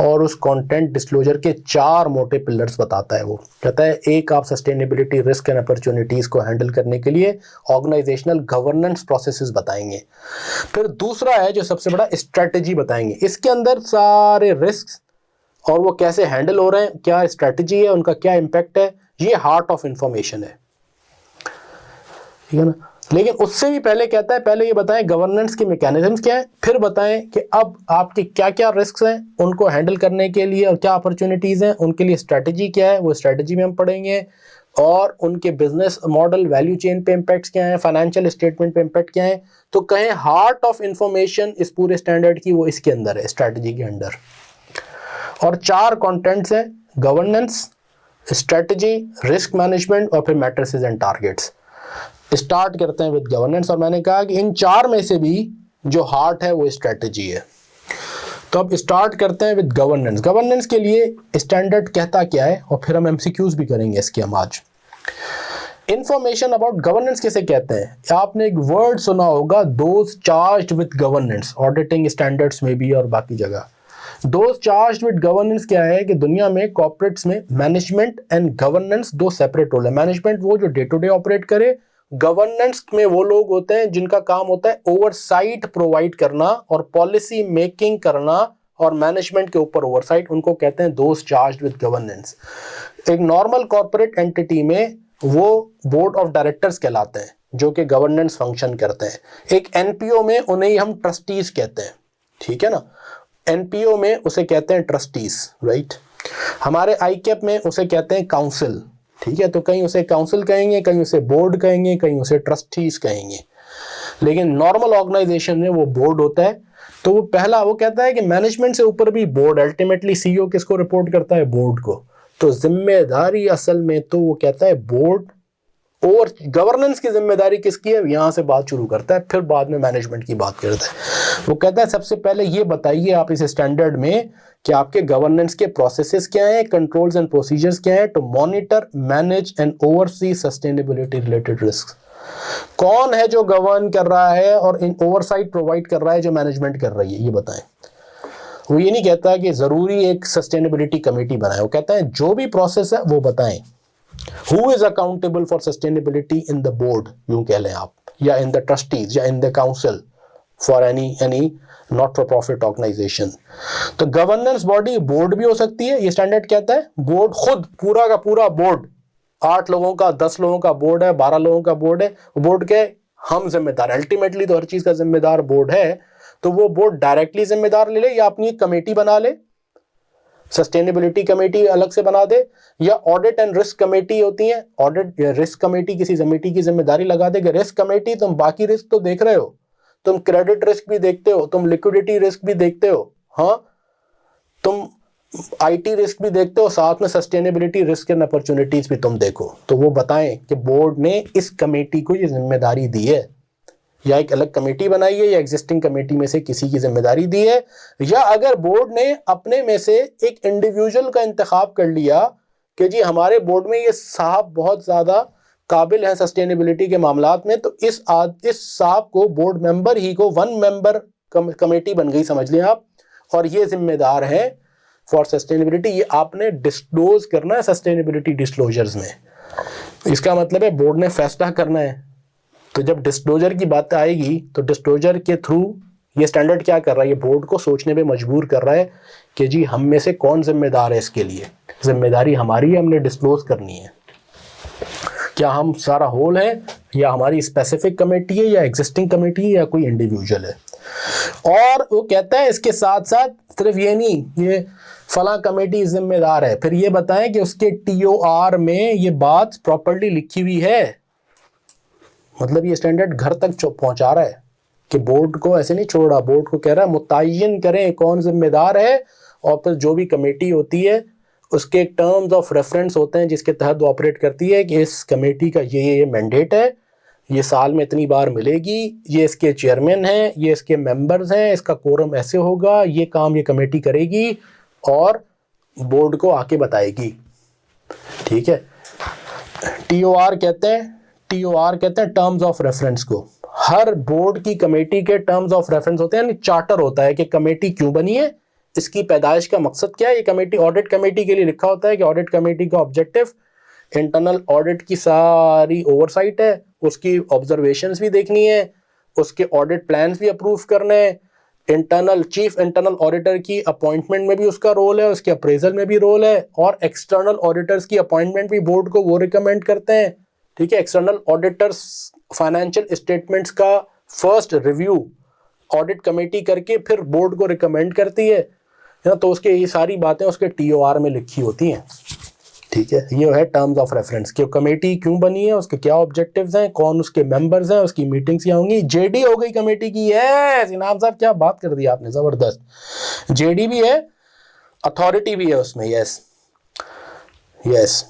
और उस कंटेंट डिस्क्लोजर के 4 मोटे पिलर्स बताता है। वो कहता है एक, आप सस्टेनेबिलिटी रिस्क एंड अपॉर्चुनिटीज़ को हैंडल करने के लिए ऑर्गेनाइजेशनल गवर्नेंस प्रोसेसेस बताएंगे। फिर दूसरा है जो सबसे बड़ा, स्ट्रेटजी बताएंगे, इसके अंदर सारे रिस्क और वो कैसे हैंडल हो रहे हैं, क्या स्ट्रेटजी है, उनका क्या इम्पैक्ट है, ये हार्ट ऑफ इंफॉर्मेशन है, ठीक है ना। लेकिन उससे भी पहले कहता है, पहले ये बताएं गवर्नेंस की मैकेनिज्म्स क्या है, फिर बताएं कि अब आपके क्या क्या रिस्क हैं उनको हैंडल करने के लिए, और क्या अपॉर्चुनिटीज़ हैं उनके लिए स्ट्रेटजी क्या है, वो स्ट्रेटजी में हम पढ़ेंगे, और उनके बिजनेस मॉडल, वैल्यू चेन पे इम्पैक्ट्स क्या है, फाइनेंशियल स्टेटमेंट पे इम्पैक्ट क्या है। तो कहें हार्ट ऑफ इंफॉर्मेशन इस पूरे स्टैंडर्ड की वो इसके अंदर है, स्ट्रेटजी के अंदर। और 4 कंटेंट्स हैं, गवर्नेंस, स्ट्रेटजी, रिस्क मैनेजमेंट और फिर मैट्रिसेस एंड टारगेट्स। स्टार्ट करते हैं विद गवर्नेंस, और मैंने कहा कि इन 4 में से भी जो हार्ट है वो स्ट्रेटजी है। तो अब स्टार्ट करते हैं विद गवर्नेंस। गवर्नेंस के लिए स्टैंडर्ड कहता क्या है, और फिर हम एमसीक्यूज भी करेंगे इसके हम आज। इंफॉर्मेशन अबाउट गवर्नेंस किसे कहते हैं? आपने एक वर्ड सुना होगा, those charged with governance, auditing standards में भी और बाकी जगह। दोज चार्ज्ड विद गवर्नेंस क्या है कि दुनिया में कॉर्पोरेट्स में मैनेजमेंट एंड गवर्नेंस दो सेपरेट रोल है। मैनेजमेंट वो जो डे टू डे ऑपरेट करे, गवर्नेंस में वो लोग होते हैं जिनका काम होता है ओवरसाइट प्रोवाइड करना और पॉलिसी मेकिंग करना और मैनेजमेंट के ऊपर ओवरसाइट, उनको कहते हैं दोज चार्ज्ड विद गवर्नेंस। एक नॉर्मल कॉर्पोरेट एंटिटी में वो बोर्ड ऑफ डायरेक्टर्स कहलाते हैं जो कि गवर्नेंस फंक्शन करते हैं। एक एनपीओ में उन्हें हम ट्रस्टीज कहते हैं, ठीक है ना, एनपीओ में उसे कहते हैं ट्रस्टीज, राइट। हमारे आईकैप में उसे कहते हैं काउंसिल, ठीक है, तो कहीं उसे काउंसिल कहेंगे, कहीं उसे बोर्ड कहेंगे, कहीं उसे ट्रस्टीज कहेंगे। लेकिन नॉर्मल ऑर्गेनाइजेशन में वो बोर्ड होता है। तो वो पहला वो कहता है कि मैनेजमेंट से ऊपर भी बोर्ड, अल्टीमेटली सीईओ किसको रिपोर्ट करता है? बोर्ड को। तो जिम्मेदारी असल में तो वो कहता है बोर्ड, और गवर्नेंस की जिम्मेदारी किसकी है, यहां से बात शुरू करता है, फिर बाद में मैनेजमेंट की बात करता है। वो कहता है सबसे पहले ये बताइए आप इस स्टैंडर्ड में कि आपके गवर्नेंस के प्रोसेसेस क्या हैं, कंट्रोल्स एंड प्रोसीजर्स क्या हैं to monitor, manage and oversee sustainability related risk. कौन है जो गवर्न कर रहा है और इन ओवरसाइट प्रोवाइड कर रहा है जो मैनेजमेंट कर रही है, ये बताएं। वो ये नहीं कहता कि जरूरी एक सस्टेनेबिलिटी कमेटी बनाए, वो कहता है जो भी प्रोसेस है वो बताएं। Who is accountable for sustainability in the board, यूं कह लें आप, या इन द ट्रस्टीज या in the council for any not for profit organisation. तो गवर्नेंस बॉडी बोर्ड भी हो सकती है, ये स्टैंडर्ड कहता है। बोर्ड खुद पूरा का पूरा बोर्ड, 8 लोगों का, 10 लोगों का बोर्ड है, 12 लोगों का बोर्ड है, बोर्ड के हम जिम्मेदार, अल्टीमेटली तो हर चीज का जिम्मेदार बोर्ड है। तो वो बोर्ड डायरेक्टली जिम्मेदार ले ले या अपनी एक कमेटी बना ले, सस्टेनेबिलिटी कमेटी अलग से बना दे, या ऑडिट एंड रिस्क कमेटी होती है, ऑडिट या रिस्क कमेटी किसी कमेटी की जिम्मेदारी लगा दे। रिस्क कमेटी तुम बाकी रिस्क तो देख रहे हो, तुम क्रेडिट रिस्क भी देखते हो, तुम लिक्विडिटी रिस्क भी देखते हो, हाँ, तुम आईटी रिस्क भी देखते हो, साथ में सस्टेनेबिलिटी रिस्क एंड अपॉर्चुनिटीज भी तुम देखो। तो वो बताएं कि बोर्ड ने इस कमेटी को ये जिम्मेदारी दी है, या एक अलग कमेटी बनाई है, या एग्जिस्टिंग कमेटी में से किसी की जिम्मेदारी दी है, या अगर बोर्ड ने अपने में से एक इंडिविजुअल का इंतखाब कर लिया कि जी हमारे बोर्ड में ये साहब बहुत ज़्यादा काबिल हैं सस्टेनेबिलिटी के मामलात में, तो इस साहब को बोर्ड मेंबर ही को 1 मेंबर कमेटी बन गई समझ लें आप, और ये जिम्मेदार है फॉर सस्टेनेबिलिटी, ये आपने डिस्क्लोज करना है सस्टेनेबिलिटी डिस्क्लोजर्स में। इसका मतलब है बोर्ड ने फैसला करना है। तो जब डिस्क्लोजर की बात आएगी तो डिस्क्लोजर के थ्रू ये स्टैंडर्ड क्या कर रहा है, ये बोर्ड को सोचने पे मजबूर कर रहा है कि जी हम में से कौन जिम्मेदार है, इसके लिए जिम्मेदारी हमारी है, हमने डिस्क्लोज करनी है। क्या हम सारा होल है, या हमारी स्पेसिफिक कमेटी है, या एग्जिस्टिंग कमेटी है, या कोई इंडिविजुअल है। और वो कहता है इसके साथ साथ सिर्फ ये नहीं, ये फला कमेटी जिम्मेदार है, फिर ये बताएं कि उसके टीओआर में ये बात प्रॉपर्ली लिखी हुई है। मतलब ये स्टैंडर्ड घर तक पहुंचा रहा है कि बोर्ड को ऐसे नहीं छोड़ा, बोर्ड को कह रहा है मुतय्यन करें कौन जिम्मेदार है, और फिर जो भी कमेटी होती है उसके टर्म्स ऑफ रेफरेंस होते हैं जिसके तहत वो ऑपरेट करती है कि इस कमेटी का ये मैंडेट है, ये साल में इतनी बार मिलेगी, ये इसके चेयरमैन हैं, ये इसके मेंबर्स हैं, इसका कोरम ऐसे होगा, ये काम ये कमेटी करेगी और बोर्ड को आके बताएगी, ठीक है। टीओआर कहते हैं टर्म्स ऑफ रेफरेंस को। हर बोर्ड की कमेटी के टर्म्स ऑफ रेफरेंस होते हैं, यानी चार्टर होता है कि कमेटी क्यों बनी है, इसकी पैदाइश का मकसद क्या है। ये कमेटी ऑडिट कमेटी के लिए लिखा होता है कि ऑडिट कमेटी का ऑब्जेक्टिव इंटरनल ऑडिट की सारी ओवरसाइट है, उसकी ऑब्जर्वेशंस भी देखनी है, उसके ऑडिट प्लान्स भी अप्रूव करने हैं, चीफ इंटरनल ऑडिटर की अपॉइंटमेंट में भी उसका रोल है, उसके अप्रेजल में भी रोल है, और एक्सटर्नल ऑडिटर्स की अपॉइंटमेंट भी बोर्ड को वो रिकमेंड करते हैं, ठीक है। एक्सटर्नल ऑडिटर्स फाइनेंशियल स्टेटमेंट्स का फर्स्ट रिव्यू ऑडिट कमेटी करके फिर बोर्ड को रिकमेंड करती है ना, तो उसके ये सारी बातें उसके टीओआर में लिखी होती हैं, ठीक है। ये है टर्म्स ऑफ रेफरेंस कि कमेटी क्यों बनी है, उसके क्या ऑब्जेक्टिव्स हैं, कौन उसके मेंबर्स हैं, उसकी मीटिंग्स क्या होंगी। जेडी हो गई कमेटी की, यस इनाम साहब क्या बात कर दी आपने, जबरदस्त। जेडी भी है, अथॉरिटी भी है उसमें, यस।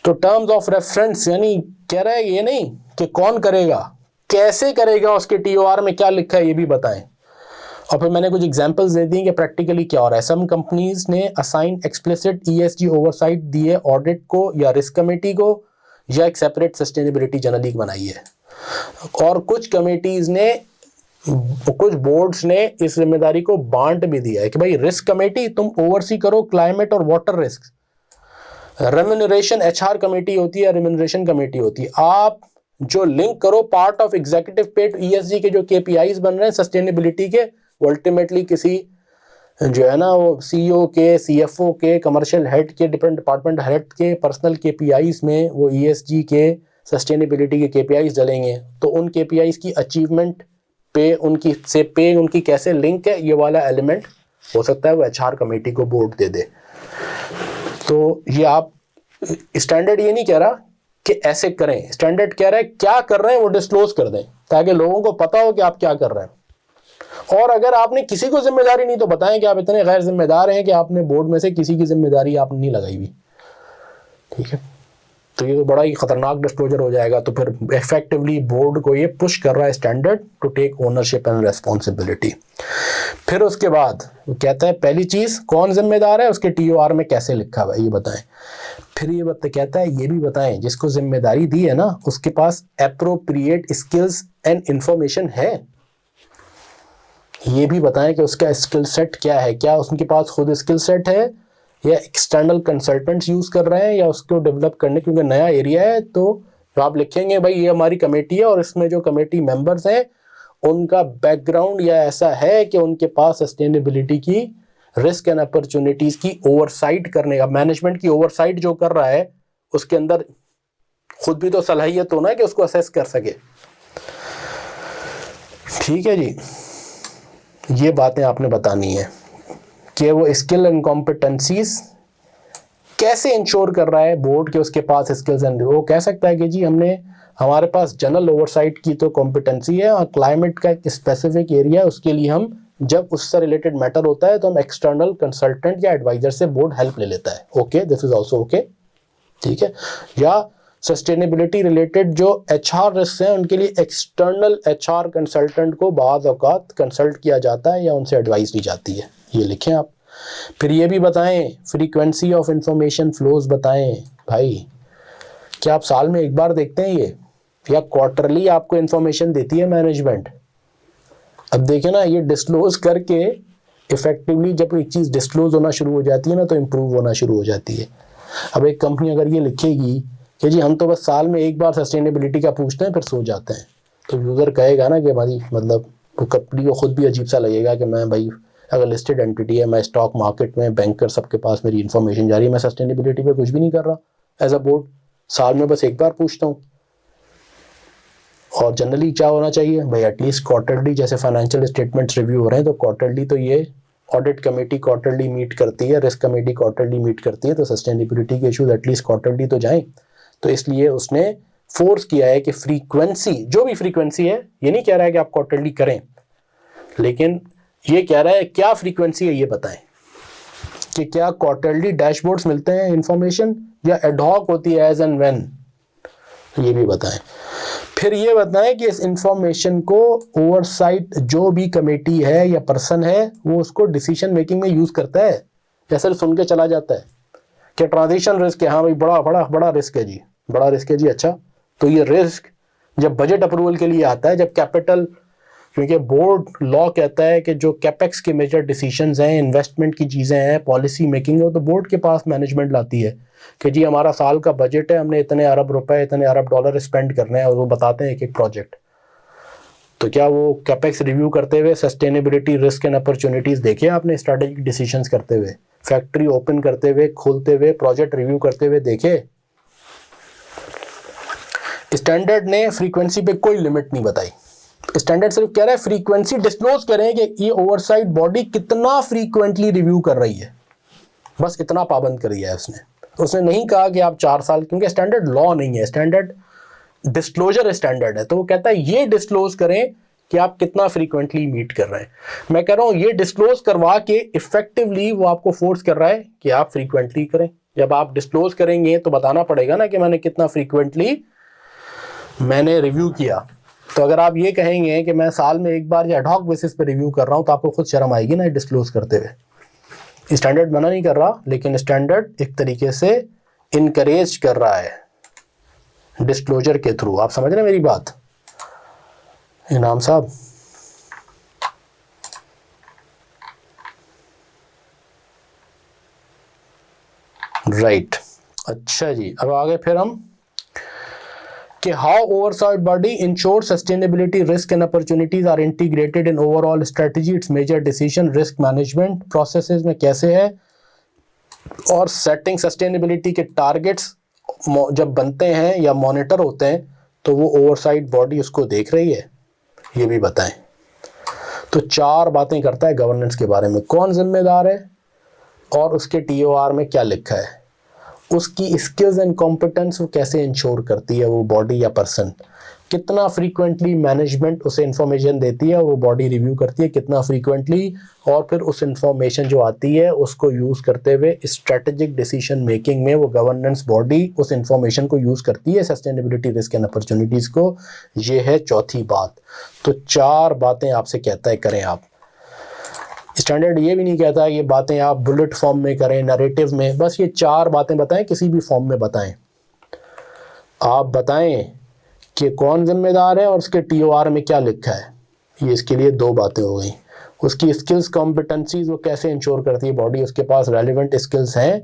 तो टर्म्स ऑफ रेफरेंस यानी कह रहा है ये नहीं कि कौन करेगा, कैसे करेगा, उसके टीओआर में क्या लिखा है ये भी बताएं। और फिर मैंने कुछ एग्जांपल्स दे दी कि प्रैक्टिकली क्या हो रहा है। सम कंपनीज ने असाइन एक्सप्लिसिट ईएसजी ओवरसाइट दी है ऑडिट को या रिस्क कमेटी को, या एक सेपरेट सस्टेनेबिलिटी जनरली बनाई है। और कुछ कमेटीज ने, कुछ बोर्ड्स ने इस जिम्मेदारी को बांट भी दिया है कि भाई रिस्क कमेटी तुम ओवरसी करो क्लाइमेट और water risk, remuneration HR committee होती है, रेम्यूनरेशन कमेटी होती है। आप जो लिंक करो पार्ट ऑफ एग्जीक्यूटिव पे टू ईएसजी के जो केपीआईज बन रहे हैं सस्टेनेबिलिटी के, अल्टीमेटली किसी जो है ना वो सीईओ के, सीएफओ के, कमर्शियल हेड के, डिफरेंट डिपार्टमेंट हेड के पर्सनल केपीआईज में वो ईएसजी के सस्टेनेबिलिटी के केपीआईज डलेंगे। तो उन केपीआईज की अचीवमेंट पे उनकी कैसे लिंक है, ये वाला एलिमेंट हो सकता है वो एचआर कमेटी को बोर्ड दे दे। तो ये आप स्टैंडर्ड ये नहीं कह रहा कि ऐसे करें, स्टैंडर्ड कह रहा है क्या कर रहे हैं वो डिस्क्लोज कर दें ताकि लोगों को पता हो कि आप क्या कर रहे हैं। और अगर आपने किसी को जिम्मेदारी नहीं तो बताएं कि आप इतने गैर जिम्मेदार हैं कि आपने बोर्ड में से किसी की जिम्मेदारी आपने नहीं लगाई हुई। ठीक है, तो ये तो बड़ा ही खतरनाक डिस्क्लोजर हो जाएगा। तो फिर इफेक्टिवली बोर्ड को ये पुश कर रहा है standard to take ownership and responsibility. फिर उसके बाद वो कहता है पहली चीज कौन जिम्मेदार है, उसके टीओआर में कैसे लिखा हुआ है ये बताएं। फिर ये कहता है ये भी बताएं जिसको जिम्मेदारी दी है ना उसके पास एप्रोप्रिएट स्किल्स एंड इंफॉर्मेशन है। ये भी बताएं कि उसका स्किल सेट क्या है, क्या उनके पास खुद स्किल सेट है या एक्सटर्नल कंसल्टेंट्स यूज कर रहे हैं या उसको डेवलप करने, क्योंकि नया एरिया है। तो आप लिखेंगे भाई ये हमारी कमेटी है और इसमें जो कमेटी मेंबर्स हैं उनका बैकग्राउंड या ऐसा है कि उनके पास सस्टेनेबिलिटी की रिस्क एंड अपॉर्चुनिटीज की ओवरसाइट करने का, मैनेजमेंट की ओवरसाइट जो कर रहा है उसके अंदर खुद भी तो सलाहियत हो ना कि उसको असेस कर सके। ठीक है जी, ये बातें आपने बतानी है कि वो स्किल एंड कॉम्पिटेंसीज कैसे इंश्योर कर रहा है बोर्ड के उसके पास स्किल्स एंड, वो कह सकता है कि जी हमारे पास जनरल ओवरसाइट की तो कॉम्पिटेंसी है और क्लाइमेट का एक स्पेसिफिक एरिया है, उसके लिए हम जब उससे रिलेटेड मैटर होता है तो हम एक्सटर्नल कंसल्टेंट या एडवाइजर से बोर्ड हेल्प ले लेता है। Okay, this is also okay. ठीक है, या सस्टेनेबिलिटी रिलेटेड जो एचआर रिस्क हैं उनके लिए एक्सटर्नल एचआर कंसल्टेंट को बाज़ औक़ात कंसल्ट किया जाता है या उनसे एडवाइस ली जाती है, ये लिखें आप। फिर ये भी बताएं फ्रीक्वेंसी ऑफ इंफॉर्मेशन फ्लोज बताएं भाई, क्या आप साल में एक बार देखते हैं ये या क्वार्टरली आपको इंफॉर्मेशन देती है मैनेजमेंट। अब देखें ना ये डिस्क्लोज करके इफेक्टिवली जब एक चीज़ डिस्क्लोज होना शुरू हो जाती है ना तो इम्प्रूव होना शुरू हो जाती है। अब एक कंपनी अगर ये लिखेगी कि जी हम तो बस साल में एक बार सस्टेनेबिलिटी का पूछते हैं फिर सो जाते हैं, तो यूज़र कहेगा ना कि भाई मतलब वो कंपनी को खुद भी अजीब सा लगेगा कि मैं भाई अगर लिस्टेड एंटिटी है, मैं स्टॉक मार्केट में बैंकर सबके पास मेरी इन्फॉर्मेशन जा रही है, मैं सस्टेनेबिलिटी पे कुछ भी नहीं कर रहा एज अ बोर्ड, साल में बस एक बार पूछता हूँ। और जनरली क्या होना चाहिए भाई, एटलीस्ट क्वार्टरली, जैसे फाइनेंशियल स्टेटमेंट्स रिव्यू हो रहे हैं तो क्वार्टरली तो ये ऑडिट कमेटी क्वार्टरली मीट करती है, रिस्क कमेटी क्वार्टरली मीट करती है, तो सस्टेनेबिलिटी के इशूज एटलीस्ट क्वार्टरली तो जाएं। तो इसलिए उसने फोर्स किया है कि फ्रीक्वेंसी, जो भी फ्रीक्वेंसी है, ये नहीं कह रहा है कि आप क्वार्टरली करें, लेकिन ये कह रहा है क्या फ्रीक्वेंसी है ये बताएं कि क्या क्वार्टरली डैशबोर्ड्स मिलते हैं इंफॉर्मेशन या एडहॉक होती है एज एंड व्हेन, ये भी बताएं। फिर ये बताएं कि इस इंफॉर्मेशन को ओवरसाइट जो भी कमेटी है या पर्सन है वो उसको डिसीजन मेकिंग में यूज करता है या सिर्फ सुन के चला जाता है कि ट्रांजिशन रिस्क है, हाँ भाई बड़ा रिस्क है जी, बड़ा रिस्क है जी, अच्छा तो ये रिस्क जब बजट अप्रूवल के लिए आता है, जब कैपिटल, क्योंकि बोर्ड लॉ कहता है कि जो कैपेक्स के मेजर डिसीजंस हैं, इन्वेस्टमेंट की चीज़ें हैं, पॉलिसी मेकिंग है, तो बोर्ड के पास मैनेजमेंट लाती है कि जी हमारा साल का बजट है, हमने इतने अरब रुपए, इतने अरब डॉलर स्पेंड करने हैं, और वो बताते हैं एक एक प्रोजेक्ट। तो क्या वो कैपेक्स रिव्यू करते हुए सस्टेनेबिलिटी रिस्क एंड अपॉर्चुनिटीज़ देखे आपने स्ट्रेटेजिक डिसीजंस करते हुए, फैक्ट्री ओपन करते हुए, खोलते हुए, प्रोजेक्ट रिव्यू करते हुए देखे? स्टैंडर्ड ने फ्रीक्वेंसी पे कोई लिमिट नहीं बताई। स्टैंडर्ड सिर्फ कह रहा है फ्रीक्वेंसी डिस्क्लोज करें कि ये ओवरसाइट बॉडी कितना फ्रीक्वेंटली रिव्यू कर रही है, बस इतना पाबंद कर दिया है उसने नहीं कहा कि आप 4 साल, क्योंकि स्टैंडर्ड लॉ नहीं है, स्टैंडर्ड डिस्क्लोजर स्टैंडर्ड है। तो वो कहता है ये डिस्क्लोज करें कि आप कितना फ्रीक्वेंटली मीट कर रहे हैं। मैं कह रहा हूँ ये डिस्क्लोज करवा के इफेक्टिवली वो आपको फोर्स कर रहा है कि आप फ्रीक्वेंटली करें। जब आप डिस्क्लोज करेंगे तो बताना पड़ेगा ना कि मैंने कितना फ्रीक्वेंटली मैंने रिव्यू किया। तो अगर आप ये कहेंगे कि मैं साल में एक बार या एडहॉक बेसिस पे रिव्यू कर रहा हूँ तो आपको खुद शर्म आएगी ना डिस्क्लोज करते हुए। स्टैंडर्ड मना नहीं कर रहा, लेकिन स्टैंडर्ड एक तरीके से इनकरेज कर रहा है डिस्क्लोजर के थ्रू। आप समझ रहे हैं मेरी बात इनाम साहब? राइट अच्छा जी, अब आगे फिर हम कि how oversight body ensure sustainability risk and opportunities are integrated in overall strategy, its major decision risk management processes में कैसे है, और सेटिंग सस्टेनेबिलिटी के टारगेट्स जब बनते हैं या मॉनिटर होते हैं तो वो ओवरसाइट बॉडी उसको देख रही है, ये भी बताएं। तो 4 बातें करता है गवर्नेंस के बारे में, कौन जिम्मेदार है और उसके TOR में क्या लिखा है, उसकी स्किल्स एंड कॉम्पिटेंस वो कैसे इंश्योर करती है वो बॉडी या पर्सन, कितना फ्रीक्वेंटली मैनेजमेंट उसे इंफॉर्मेशन देती है और वो बॉडी रिव्यू करती है कितना फ्रीक्वेंटली, और फिर उस इंफॉर्मेशन जो आती है उसको यूज़ करते हुए स्ट्रेटेजिक डिसीजन मेकिंग में वो गवर्नेंस बॉडी उस इंफॉर्मेशन को यूज़ करती है सस्टेनेबिलिटी रिस्क एंड अपॉर्चुनिटीज़ को। ये है चौथी बात। तो 4 बातें आपसे कहता है करें आप। स्टैंडर्ड ये भी नहीं कहता है ये बातें आप बुलेट फॉर्म में करें, नरेटिव में, बस ये 4 बातें बताएं, किसी भी फॉर्म में बताएं। आप बताएं कि कौन जिम्मेदार है और उसके TOR में क्या लिखा है, ये इसके लिए 2 बातें हो गई। उसकी स्किल्स कॉम्पिटेंसीज वो कैसे इंश्योर करती है बॉडी, उसके पास रेलिवेंट स्किल्स हैं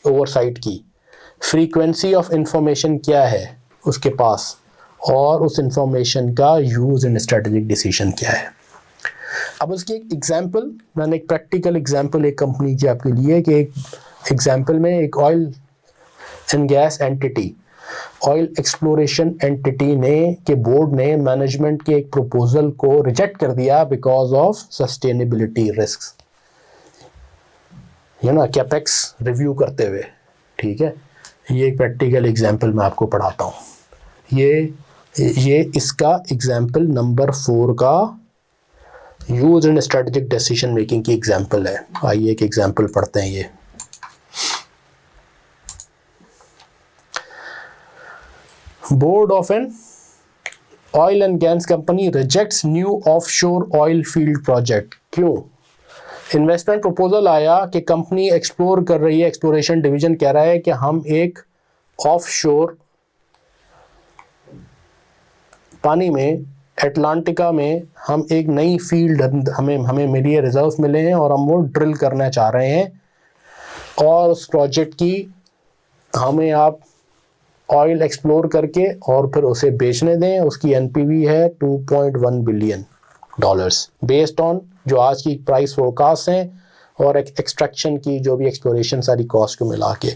ओवरसाइट की, फ्रीक्वेंसी ऑफ इंफॉर्मेशन क्या है उसके पास, और उस इंफॉर्मेशन का यूज़ इन स्ट्रेटेजिक डिसीजन क्या है। अब उसकी एक एग्जांपल, मैंने एक प्रैक्टिकल एग्जांपल एक कंपनी की आपके लिए कि एक एग्जांपल में एक oil and gas entity, oil exploration entity ने के बोर्ड ने मैनेजमेंट के एक प्रपोजल को रिजेक्ट कर दिया बिकॉज ऑफ सस्टेनेबिलिटी रिस्क्स, ये ना कैपेक्स रिव्यू करते हुए। ठीक है, ये एक प्रैक्टिकल एग्जांपल मैं आपको पढ़ाता हूँ। ये इसका एग्जांपल नंबर 4 का use in strategic decision making की एग्जांपल है। आइए एक एग्जांपल पढ़ते हैं। ये board of an oil and gas company rejects new offshore oil field project. क्यों? इन्वेस्टमेंट प्रपोजल आया कि कंपनी एक्सप्लोर कर रही है, एक्सप्लोरेशन डिवीजन कह रहा है कि हम एक ऑफशोर पानी में एटलांटिका में हम एक नई फील्ड हमें मिली है, रिजर्व मिले हैं और हम वो ड्रिल करना चाह रहे हैं, और उस प्रोजेक्ट की हमें आप ऑयल एक्सप्लोर करके और फिर उसे बेचने दें। उसकी NPV है $2.1 बिलियन बेस्ड ऑन जो आज की प्राइस फोरकास्ट हैं और एक्सट्रैक्शन की जो भी एक्सप्लोरेशन सारी कॉस्ट को मिला के।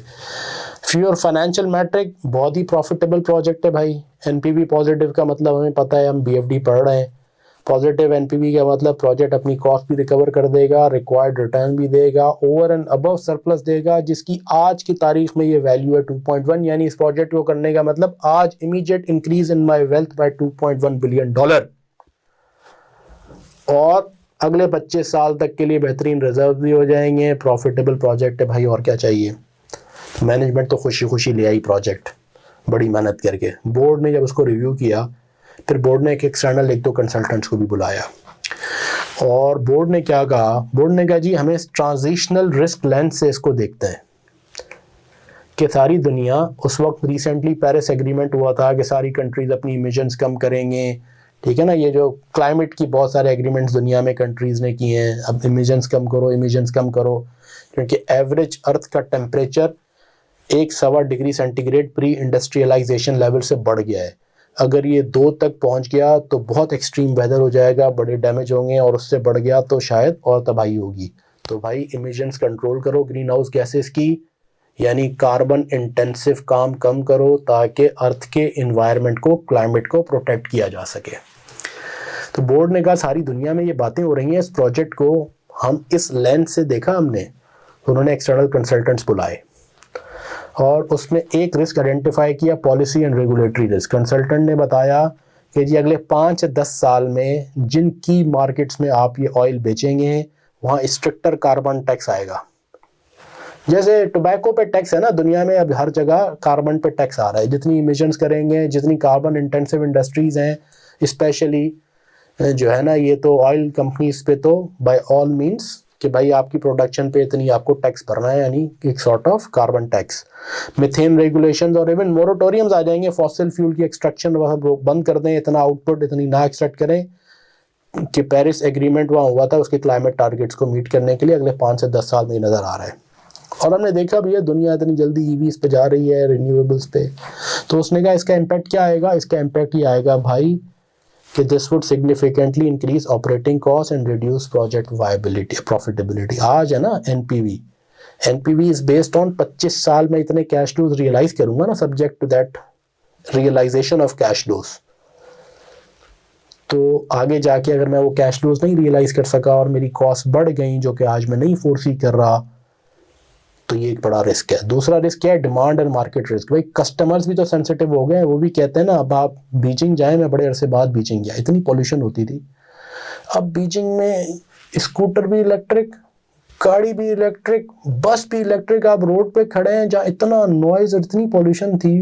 फ्यूर फाइनेंशियल मैट्रिक बहुत ही प्रॉफिटेबल प्रोजेक्ट है भाई। NPV पॉजिटिव का मतलब हमें पता है, हम BFD पढ़ रहे हैं। पॉजिटिव NPV का मतलब प्रोजेक्ट अपनी कॉस्ट भी रिकवर कर देगा, रिक्वायर्ड रिटर्न भी देगा, ओवर एंड अबव सरप्लस देगा, जिसकी आज की तारीख में ये वैल्यू है 2.1। यानी इस प्रोजेक्ट को करने का मतलब आज immediate increase in my wealth by $2.1 billion, और अगले 25 साल तक के लिए बेहतरीन रिजर्व भी हो जाएंगे। प्रॉफिटेबल प्रोजेक्ट है भाई, और क्या चाहिए। मैनेजमेंट तो खुशी खुशी ले आई प्रोजेक्ट बड़ी मेहनत करके। बोर्ड ने जब उसको रिव्यू किया, फिर बोर्ड ने एक एक्सटर्नल 1-2 कंसल्टेंट्स को भी बुलाया, और बोर्ड ने क्या कहा, बोर्ड ने कहा जी हमें ट्रांजिशनल रिस्क लेंस से इसको देखते हैं कि सारी दुनिया, उस वक्त रिसेंटली पेरिस एग्रीमेंट हुआ था कि सारी कंट्रीज अपनी इमिशंस कम करेंगे, ठीक है ना। ये जो क्लाइमेट की बहुत सारे एग्रीमेंट्स दुनिया में कंट्रीज़ ने किए हैं, अब इमिशंस कम करो, इमिशंस कम करो, क्योंकि एवरेज अर्थ का temperature 1.25 degree centigrade pre industrialisation level से बढ़ गया है। अगर ये 2 तक पहुंच गया तो बहुत एक्सट्रीम वेदर हो जाएगा, बड़े डैमेज होंगे, और उससे बढ़ गया तो शायद और तबाही होगी। तो भाई इमिशंस कंट्रोल करो, ग्रीन हाउस गैसेस की, यानी कार्बन इंटेंसिव काम कम करो, ताकि अर्थ के इन्वायरमेंट को, क्लाइमेट को प्रोटेक्ट किया जा सके। तो बोर्ड ने कहा सारी दुनिया में ये बातें हो रही हैं, इस प्रोजेक्ट को हम इस लेंस से देखा हमने। उन्होंने एक्सटर्नल कंसल्टेंट्स बुलाए और उसमें एक रिस्क आइडेंटिफाई किया, policy and regulatory risk. Consultant ने बताया कि जी अगले 5-10 साल में जिन की मार्केट्स में आप ये ऑयल बेचेंगे वहाँ स्ट्रिक्टर कार्बन टैक्स आएगा। जैसे टोबैको पे टैक्स है ना दुनिया में, अब हर जगह कार्बन पे टैक्स आ रहा है। जितनी इमिशंस करेंगे, जितनी कार्बन इंटेंसिव इंडस्ट्रीज हैं, स्पेशली जो है ना, ये तो ऑयल कंपनीज पे तो बाय ऑल मींस कि भाई आपकी प्रोडक्शन पे इतनी आपको टैक्स भरना है, यानी एक sort of carbon tax. Methane regulations और इवन मोरेटोरियम्स आ जाएंगे, फॉसिल फ्यूल की एक्सट्रैक्शन बंद कर दें, इतना आउटपुट इतनी ना एक्सट्रैक्ट करें, कि पेरिस एग्रीमेंट वहाँ हुआ था उसके क्लाइमेट टारगेट्स को मीट करने के लिए अगले 5 से 10 साल में नज़र आ रहा है। और हमने देखा भी है दुनिया इतनी जल्दी ईवीज पे जा रही है, रिन्यूएबल्स पे, तो उसने कहा इसका इम्पैक्ट क्या आएगा, इसका इम्पैक्ट ये आएगा भाई कि this would significantly increase operating cost and reduce project viability profitability. आज है ना एनपीवी इज बेस्ड ऑन 25 साल में इतने कैश फ्लोज रियलाइज करूंगा ना, subject to that realisation of cash flows. तो आगे जाके अगर मैं वो कैश फ्लोज नहीं रियलाइज कर सका और मेरी कॉस्ट बढ़ गई जो कि आज मैं नहीं फोर्सी कर रहा, तो ये एक बड़ा रिस्क है। दूसरा रिस्क क्या है, डिमांड एंड मार्केट रिस्क। भाई कस्टमर्स भी तो सेंसिटिव हो गए, वो भी कहते हैं ना अब आप बीजिंग जाए, मैं बड़े अरसे बाद बीजिंग गया, इतनी पॉल्यूशन होती थी, अब बीजिंग में स्कूटर भी इलेक्ट्रिक, गाड़ी भी इलेक्ट्रिक, बस भी इलेक्ट्रिक, आप रोड पे खड़े हैं जहाँ इतना नॉइज और इतनी पॉल्यूशन थी,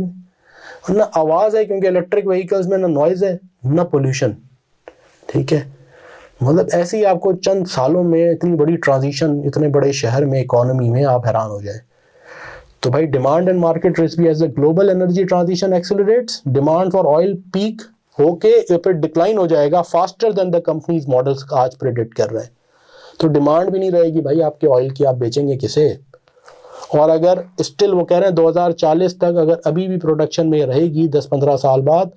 ना आवाज़ है क्योंकि इलेक्ट्रिक व्हीकल्स में ना नॉइज है ना पॉल्यूशन, ठीक है। मतलब ऐसे ही आपको चंद सालों में इतनी बड़ी ट्रांजिशन, इतने बड़े शहर में, इकोनॉमी में, आप हैरान हो जाए। तो भाई डिमांड एंड मार्केट रिस्क भी, as the global energy transition accelerates, demand for oil peak होके फिर डिक्लाइन हो जाएगा faster than the companies models आज प्रेडिक्ट कर रहे हैं। तो डिमांड भी नहीं रहेगी भाई आपके ऑयल की, आप बेचेंगे किसे। और अगर स्टिल वो कह रहे हैं 2040 तक अगर अभी भी प्रोडक्शन में रहेगी 10-15 साल बाद,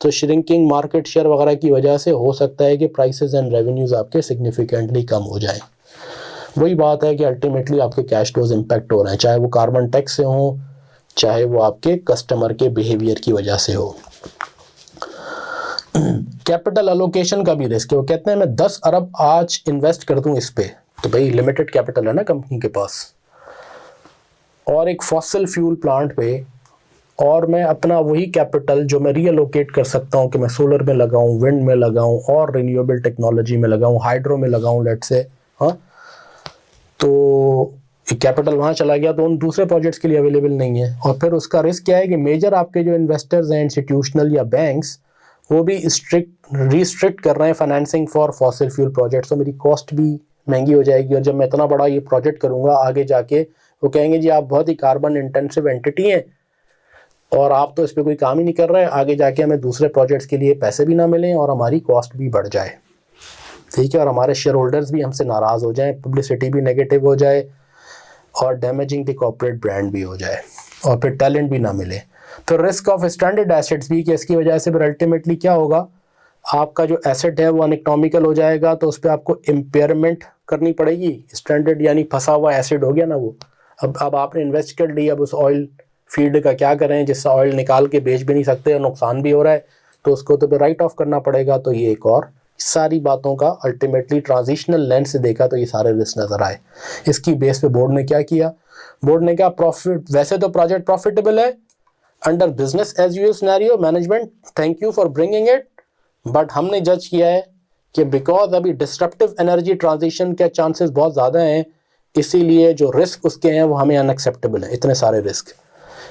तो श्रिंकिंग मार्केट शेयर वगैरह की वजह से हो सकता है कि प्राइसेस एंड रेवेन्यूज आपके सिग्निफिकेंटली कम हो जाएं। वही बात है कि अल्टीमेटली आपके कैश फ्लोज इम्पैक्ट हो रहे हैं, चाहे वो कार्बन टैक्स से हो, चाहे वो आपके कस्टमर के बिहेवियर की वजह से हो। कैपिटल एलोकेशन का भी रिस्क है। वो कहते हैं मैं 10 अरब आज इन्वेस्ट कर दूं इस पे, तो भाई लिमिटेड कैपिटल है ना कंपनी के पास, और एक फॉसिल फ्यूल प्लांट पे, और मैं अपना वही कैपिटल जो मैं रीअलोकेट कर सकता हूँ कि मैं सोलर में लगाऊं, विंड में लगाऊं, और रिन्यूएबल टेक्नोलॉजी में लगाऊं, हाइड्रो में लगाऊं लेट से, हाँ, तो कैपिटल वहाँ चला गया तो उन दूसरे प्रोजेक्ट्स के लिए अवेलेबल नहीं है। और फिर उसका रिस्क क्या है कि मेजर आपके जो इन्वेस्टर्स हैं, इंस्टीट्यूशनल या बैंक्स, वो भी रिस्ट्रिक्ट कर रहे हैं financing for fossil fuel projects, तो मेरी कॉस्ट भी महंगी हो जाएगी। और जब मैं इतना बड़ा ये प्रोजेक्ट करूँगा, आगे जाके वो कहेंगे जी आप बहुत ही कार्बन इंटेंसिव एंटिटी हैं और आप तो इस पर कोई काम ही नहीं कर रहे हैं, आगे जाके हमें दूसरे प्रोजेक्ट्स के लिए पैसे भी ना मिलें और हमारी कॉस्ट भी बढ़ जाए, ठीक है, और हमारे शेयर होल्डर्स भी हमसे नाराज़ हो जाएं, पब्लिसिटी भी नेगेटिव हो जाए और डैमेजिंग द कॉर्पोरेट ब्रांड भी हो जाए, और फिर टैलेंट भी ना मिले। फिर रिस्क ऑफ स्ट्रैंडेड एसेट्स भी, कि इसकी वजह से फिर अल्टीमेटली क्या होगा, आपका जो एसेट है वो अनइकोनॉमिकल हो जाएगा, तो उस पर आपको इम्पेयरमेंट करनी पड़ेगी। स्ट्रैंडेड यानी फंसा हुआ एसेट हो गया ना वो। अब आपने इन्वेस्ट कर लिया, अब उस ऑयल फील्ड का क्या करें जिससे ऑयल निकाल के बेच भी नहीं सकते और नुकसान भी हो रहा है, तो उसको तो फिर राइट ऑफ करना पड़ेगा। तो ये एक और सारी बातों का अल्टीमेटली ट्रांजिशनल लेंस से देखा तो ये सारे रिस्क नजर आए। इसकी बेस पे बोर्ड ने क्या किया, बोर्ड ने कहा प्रॉफिट, वैसे तो प्रोजेक्ट प्रॉफिटेबल है under business as usual scenario, management thank you for bringing it, but हमने जज किया है कि बिकॉज अभी डिस्ट्रप्टिव एनर्जी ट्रांजिशन के चांसेस बहुत ज़्यादा हैं, इसीलिए जो रिस्क उसके हैं वो हमें अनएक्सेप्टेबल है, इतने सारे रिस्क,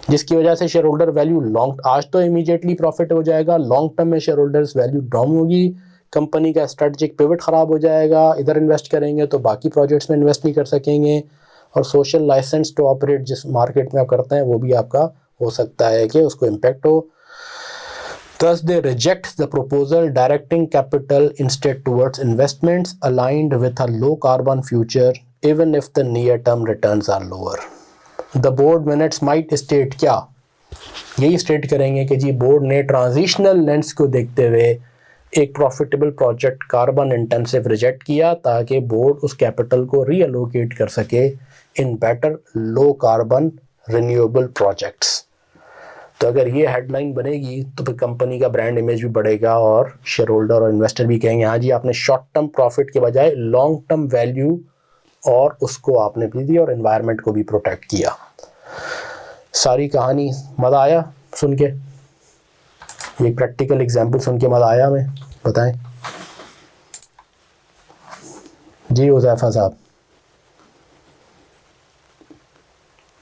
जिसकी वजह से शेयर होल्डर वैल्यू लॉन्ग, आज तो इमीडिएटली प्रॉफिट हो जाएगा, लॉन्ग टर्म में शेयर होल्डर्स वैल्यू डाउन होगी, कंपनी का स्ट्रेटजिक पिवट ख़राब हो जाएगा, इधर इन्वेस्ट करेंगे तो बाकी प्रोजेक्ट्स में इन्वेस्ट नहीं कर सकेंगे, और सोशल लाइसेंस टू ऑपरेट जिस मार्केट में आप करते हैं वो भी आपका हो सकता है कि उसको इम्पैक्ट हो। Thus they reject the proposal directing capital instead towards investments aligned with a low carbon future even if the near term returns are lower. The board minutes might state क्या, यही स्टेट करेंगे कि जी board ने transitional lens को देखते हुए एक profitable project carbon intensive reject किया ताकि बोर्ड उस कैपिटल को रीअलोकेट कर सके in better low carbon renewable projects. तो अगर ये हेडलाइन बनेगी तो फिर कंपनी का ब्रांड इमेज भी बढ़ेगा और शेयर होल्डर और इन्वेस्टर भी कहेंगे हाँ जी आपने शॉर्ट टर्म प्रॉफिट के बजाय लॉन्ग टर्म वैल्यू और उसको आपने भी दी और एनवायरनमेंट को भी प्रोटेक्ट किया। सारी कहानी मज़ा आया सुन के, एक प्रैक्टिकल एग्जांपल सुन के मज़ा आया हमें, बताएं जी हुज़ैफा साहब,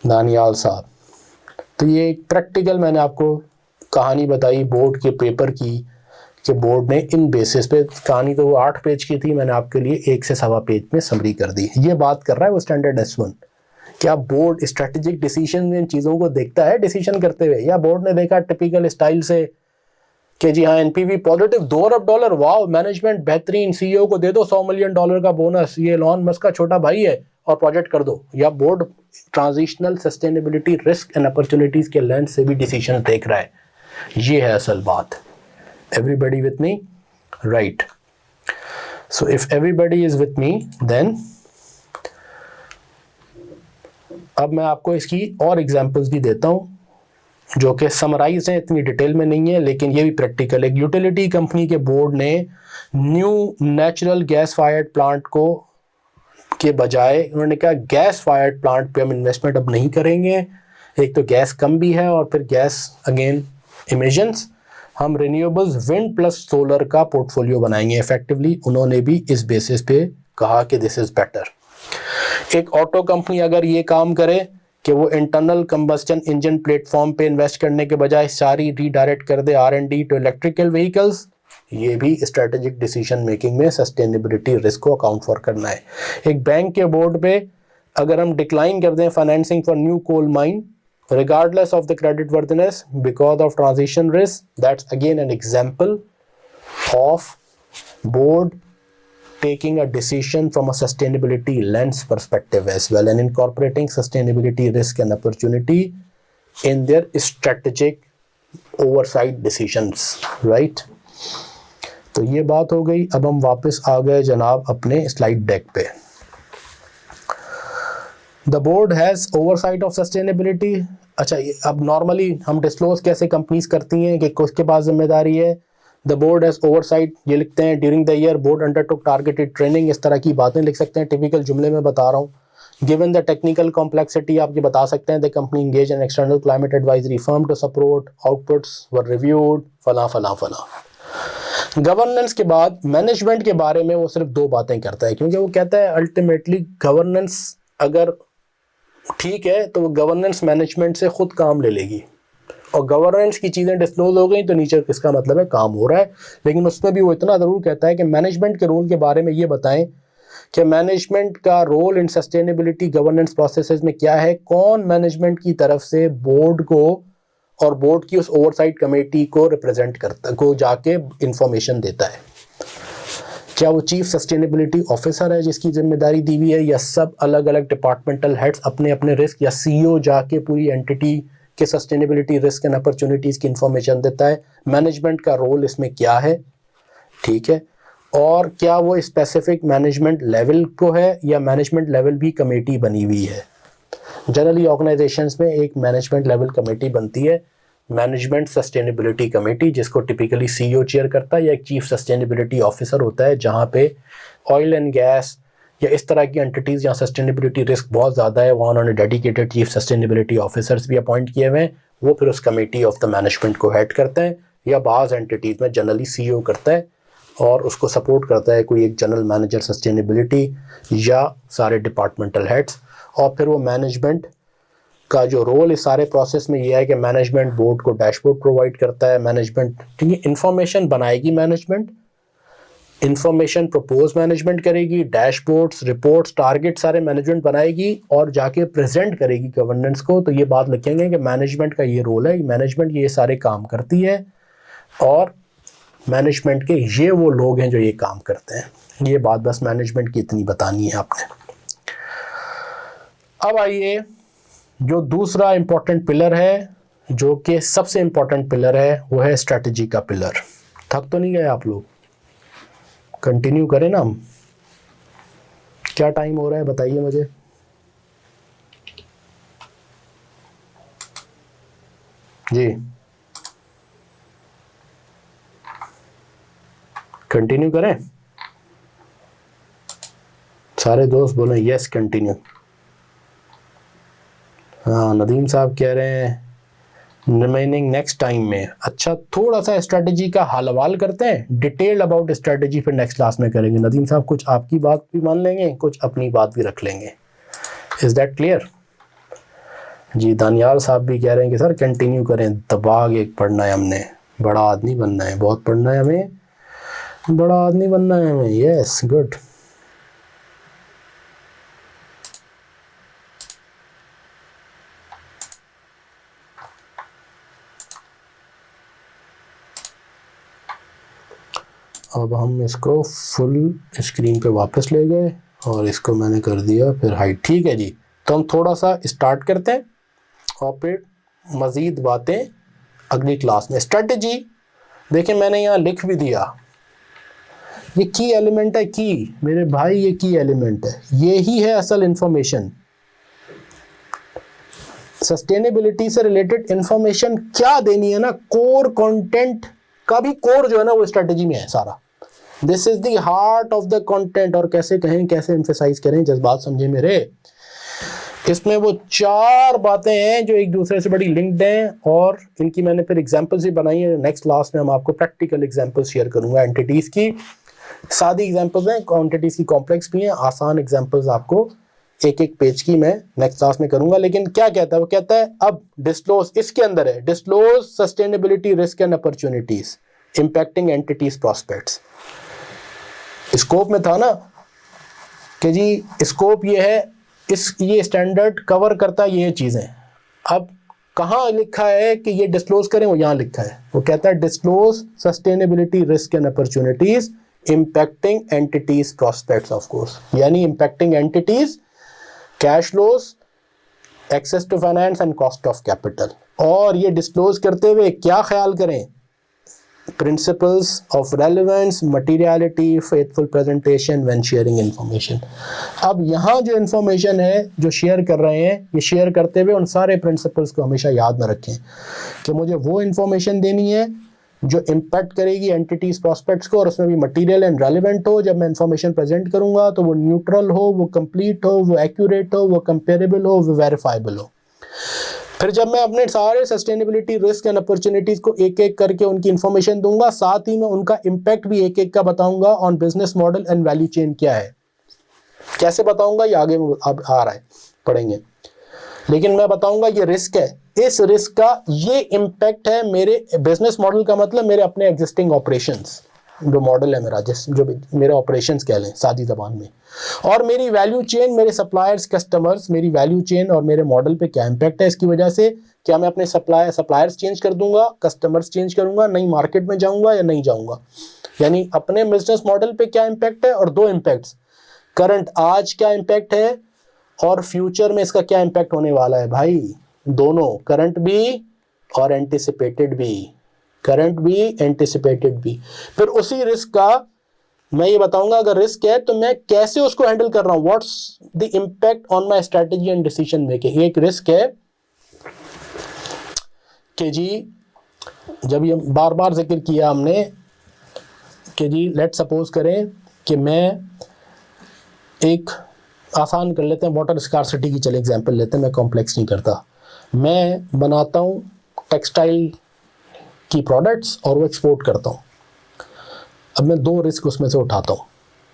दानियाल साहब। तो ये एक प्रैक्टिकल मैंने आपको कहानी बताई बोर्ड के पेपर की कि बोर्ड ने इन बेसिस पे, कहानी तो वो 8 पेज की थी, मैंने आपके लिए 1 से सवा पेज में समरी कर दी। ये बात कर रहा है वो स्टैंडर्ड S1। क्या बोर्ड स्ट्रेटेजिक डिसीजन में इन चीज़ों को देखता है डिसीजन करते हुए, या बोर्ड ने देखा टिपिकल स्टाइल से कि जी हाँ एनपीवी पॉजिटिव $2 अरब, वाओ मैनेजमेंट बेहतरीन, सीईओ को दे दो $100 मिलियन का बोनस, ये एलन मस्क का छोटा भाई है और प्रोजेक्ट कर दो। या board transitional sustainability risk and opportunities के लेंस से भी डिसीजन देख रहा है। ये है असल बात। Everybody with me, right? So if everybody is with me then अब मैं आपको इसकी और एग्जांपल्स भी देता हूँ जो कि समराइज हैं, इतनी डिटेल में नहीं है लेकिन ये भी प्रैक्टिकल। एक यूटिलिटी कंपनी के बोर्ड ने new natural gas fired plant को के बजाय उन्होंने कहा गैस फायर्ड प्लांट पे हम इन्वेस्टमेंट अब नहीं करेंगे, एक तो गैस कम भी है और फिर गैस अगेन इमिशंस, हम रिन्यूएबल्स विंड प्लस सोलर का पोर्टफोलियो बनाएंगे। इफेक्टिवली उन्होंने भी इस बेसिस पे कहा कि दिस इज़ बेटर। एक ऑटो कंपनी अगर ये काम करे कि वो इंटरनल कंबस्टन इंजन प्लेटफॉर्म पे इन्वेस्ट करने के बजाय सारी रीडायरेक्ट कर दे R&D टू इलेक्ट्रिकल व्हीकल्स, ये भी स्ट्रेटेजिक डिसीजन मेकिंग में सस्टेनेबिलिटी रिस्क को अकाउंट फॉर करना है। एक बैंक के बोर्ड पे अगर हम डिक्लाइन कर दें financing for new coal mine regardless of the credit worthiness because of transition risk, that's again an example of board taking a decision from a sustainability lens perspective as well and incorporating sustainability risk and opportunity in their strategic oversight decisions, right? तो ये बात हो गई। अब हम वापस आ गए जनाब अपने स्लाइड डेक पे। The board has oversight of sustainability। अच्छा, अब नॉर्मली हम डिस्क्लोज कैसे कंपनीज करती हैं कि किसके पास जिम्मेदारी है। द बोर्ड हैज ओवरसाइट, ये लिखते हैं during the year board undertook targeted training, इस तरह की बातें लिख सकते हैं। टिपिकल जुमले में बता रहा हूँ। गिवन द टेक्निकल कॉम्प्लेक्सिटी, आप ये बता सकते हैं the company engage in external climate advisory firm to support outputs were reviewed फला फला फला। गवर्नेंस के बाद मैनेजमेंट के बारे में वो सिर्फ 2 बातें करता है, क्योंकि वो कहता है अल्टीमेटली गवर्नेंस अगर ठीक है तो वो गवर्नेंस मैनेजमेंट से खुद काम ले लेगी, और गवर्नेंस की चीज़ें डिस्क्लोज हो गई तो नीचे किसका मतलब है काम हो रहा है। लेकिन उसमें भी वो इतना ज़रूर कहता है कि मैनेजमेंट के रोल के बारे में ये बताएं कि मैनेजमेंट का role in sustainability governance processes में क्या है, कौन मैनेजमेंट की तरफ से बोर्ड को और बोर्ड की उस ओवरसाइट कमेटी को रिप्रेजेंट करता, को जाके इंफॉर्मेशन देता है। क्या वो चीफ सस्टेनेबिलिटी ऑफिसर है जिसकी जिम्मेदारी दी हुई है, या सब अलग अलग डिपार्टमेंटल हेड्स अपने अपने रिस्क, या सीईओ जाके पूरी एंटिटी के सस्टेनेबिलिटी रिस्क एंड अपॉर्चुनिटीज़ की इंफॉर्मेशन देता है। मैनेजमेंट का रोल इसमें क्या है, ठीक है, और क्या वो स्पेसिफिक मैनेजमेंट लेवल को है या मैनेजमेंट लेवल भी कमेटी बनी हुई है। जनरली ऑर्गेनाइजेशंस में एक मैनेजमेंट लेवल कमेटी बनती है, मैनेजमेंट सस्टेनेबिलिटी कमेटी, जिसको टिपिकली सीईओ चेयर करता है, या एक चीफ सस्टेनेबिलिटी ऑफिसर होता है, जहाँ पे ऑयल एंड गैस या इस तरह की एंटिटीज़ जहाँ सस्टेनेबिलिटी रिस्क बहुत ज़्यादा है, वहाँ उन्होंने डेडिकेटेड चीफ सस्टेनेबिलिटी ऑफिसर्स भी अपॉइंट किए हुए हैं। वो फिर उस कमेटी ऑफ द मैनेजमेंट को हेड करते हैं, या बाज़ एंटिटीज़ में जनरली सीईओ करता है और उसको सपोर्ट करता है कोई एक जनरल मैनेजर सस्टेनेबिलिटी या सारे डिपार्टमेंटल हेड्स। और फिर वो मैनेजमेंट का जो रोल इस सारे प्रोसेस में ये है कि मैनेजमेंट बोर्ड को डैशबोर्ड प्रोवाइड करता है, मैनेजमेंट क्योंकि इंफॉर्मेशन बनाएगी, मैनेजमेंट इंफॉर्मेशन प्रपोज मैनेजमेंट करेगी, डैशबोर्ड्स रिपोर्ट्स टारगेट सारे मैनेजमेंट बनाएगी और जाके प्रेजेंट करेगी गवर्नेंस को। तो ये बात लिखेंगे कि मैनेजमेंट का ये रोल है, मैनेजमेंट ये सारे काम करती है और मैनेजमेंट के ये वो लोग हैं जो ये काम करते हैं। ये बात बस मैनेजमेंट की इतनी बतानी है आपने। अब आइए जो दूसरा इंपॉर्टेंट पिलर है, जो कि सबसे इंपॉर्टेंट पिलर है, वो है स्ट्रेटजी का पिलर। थक तो नहीं गए आप लोग? कंटिन्यू करें ना हम? क्या टाइम हो रहा है बताइए मुझे। जी कंटिन्यू करें? सारे दोस्त बोले यस कंटिन्यू। हाँ, नदीम साहब कह रहे हैं रिमेनिंग नेक्स्ट टाइम में। अच्छा, थोड़ा सा स्ट्रेटजी का हलवाल करते हैं, डिटेल अबाउट स्ट्रेटजी फिर नेक्स्ट क्लास में करेंगे। नदीम साहब कुछ आपकी बात भी मान लेंगे, कुछ अपनी बात भी रख लेंगे। Is that clear? जी दानियाल साहब भी कह रहे हैं कि सर कंटिन्यू करें, दबा के पढ़ना है हमने, बड़ा आदमी बनना है, बहुत पढ़ना है हमें, बड़ा आदमी बनना है हमें, यस गुड। अब हम इसको फुल स्क्रीन पे वापस ले गए और इसको मैंने कर दिया फिर हाइट। ठीक है जी, तो हम थोड़ा सा स्टार्ट करते हैं और फिर मज़ीद बातें अगली क्लास में। स्ट्रेटजी देखिए मैंने यहाँ लिख भी दिया, ये की एलिमेंट है, की मेरे भाई ये की एलिमेंट है, ये ही है असल इंफॉर्मेशन। सस्टेनेबिलिटी से रिलेटेड इंफॉर्मेशन क्या देनी है ना, कोर कंटेंट का भी कोर जो है ना वो स्ट्रेटजी में है सारा। This is the heart of the content, और कैसे कहें, कैसे एम्फेसाइज करें, जज्बात समझे मेरे। इसमें वो 4 बातें हैं जो एक दूसरे से बड़ी लिंक्ड हैं, और इनकी मैंने फिर एग्जांपल्स भी बनाई है। नेक्स्ट क्लास में हम आपको प्रैक्टिकल एग्जांपल्स शेयर करूंगा एंटिटीज की। सादी एग्जांपल्स हैं, क्वांटिटीज की कॉम्प्लेक्स भी हैं, आसान एग्जांपल्स आपको एक एक पेज की मैं नेक्स्ट क्लास में करूंगा। लेकिन क्या कहता है वो, कहता है अब डिस्क्लोज, इसके अंदर है disclose sustainability risk and opportunities impacting entities prospects. Scope में था ना कि जी स्कोप ये है, ये स्टैंडर्ड कवर करता है ये चीजें। अब कहाँ लिखा है कि ये डिस्क्लोज करें, वो यहाँ लिखा है, वो कहता है disclose sustainability risk and opportunities impacting entities prospects of course, यानी impacting entities, cash flows, access to finance and cost of capital. और ये डिस्क्लोज करते हुए क्या ख्याल करें, principles of relevance, materiality, faithful presentation when sharing information. अब यहाँ जो इंफॉर्मेशन है जो शेयर कर रहे हैं, ये शेयर करते हुए उन सारे प्रिंसिपल्स को हमेशा याद में रखें कि मुझे वो इंफॉर्मेशन देनी है जो इम्पैक्ट करेगी एंटिटीज प्रॉस्पेक्ट्स को, और उसमें भी मटेरियल एंड रेलेवेंट हो। जब मैं इंफॉर्मेशन प्रेजेंट करूंगा तो वो न्यूट्रल हो, वो कंप्लीट हो, वो एक्यूरेट हो, वो कंपेरेबल हो, वो वेरीफाइबल हो। फिर जब मैं अपने सारे सस्टेनेबिलिटी रिस्क एंड अपॉर्चुनिटीज को एक एक करके उनकी इंफॉर्मेशन दूंगा, साथ ही मैं उनका इम्पैक्ट भी एक एक का बताऊंगा on business model and value chain क्या है। कैसे बताऊंगा ये आगे अब आ रहा है, पढ़ेंगे। लेकिन मैं बताऊंगा ये रिस्क है, इस रिस्क का ये इम्पैक्ट है मेरे बिजनेस मॉडल का, मतलब मेरे अपने एग्जिस्टिंग ऑपरेशंस, जो मॉडल है मेरा, जो मेरे ऑपरेशंस कह लें सादी जबान में, और मेरी वैल्यू चेन, मेरे सप्लायर्स, कस्टमर्स, मेरी वैल्यू चेन और मेरे मॉडल पे क्या इम्पैक्ट है। इसकी वजह से क्या मैं अपने सप्लायर्स चेंज कर दूंगा, कस्टमर्स चेंज करूंगा, नई मार्केट में जाऊंगा या नहीं जाऊंगा, यानी अपने बिजनेस मॉडल पे क्या इम्पैक्ट है। और 2 इम्पैक्ट्स, करंट आज क्या इम्पैक्ट है और फ्यूचर में इसका क्या इम्पैक्ट होने वाला है भाई, दोनों, करंट भी और एंटिसिपेटेड भी, करंट भी एंटिसिपेटेड भी। फिर उसी रिस्क का मैं ये बताऊंगा, अगर रिस्क है तो मैं कैसे उसको हैंडल कर रहा हूं, what's the impact on my strategy and decision making. एक रिस्क है कि जी, जब ये बार बार जिक्र किया हमने कि जी लेट सपोज करें कि मैं एक, आसान कर लेते हैं, वाटर स्कार्सिटी की चले एग्जांपल लेते हैं, मैं कॉम्प्लेक्स नहीं करता। मैं बनाता हूँ टेक्सटाइल की प्रोडक्ट्स और वो एक्सपोर्ट करता हूँ। अब मैं 2 रिस्क उसमें से उठाता हूँ,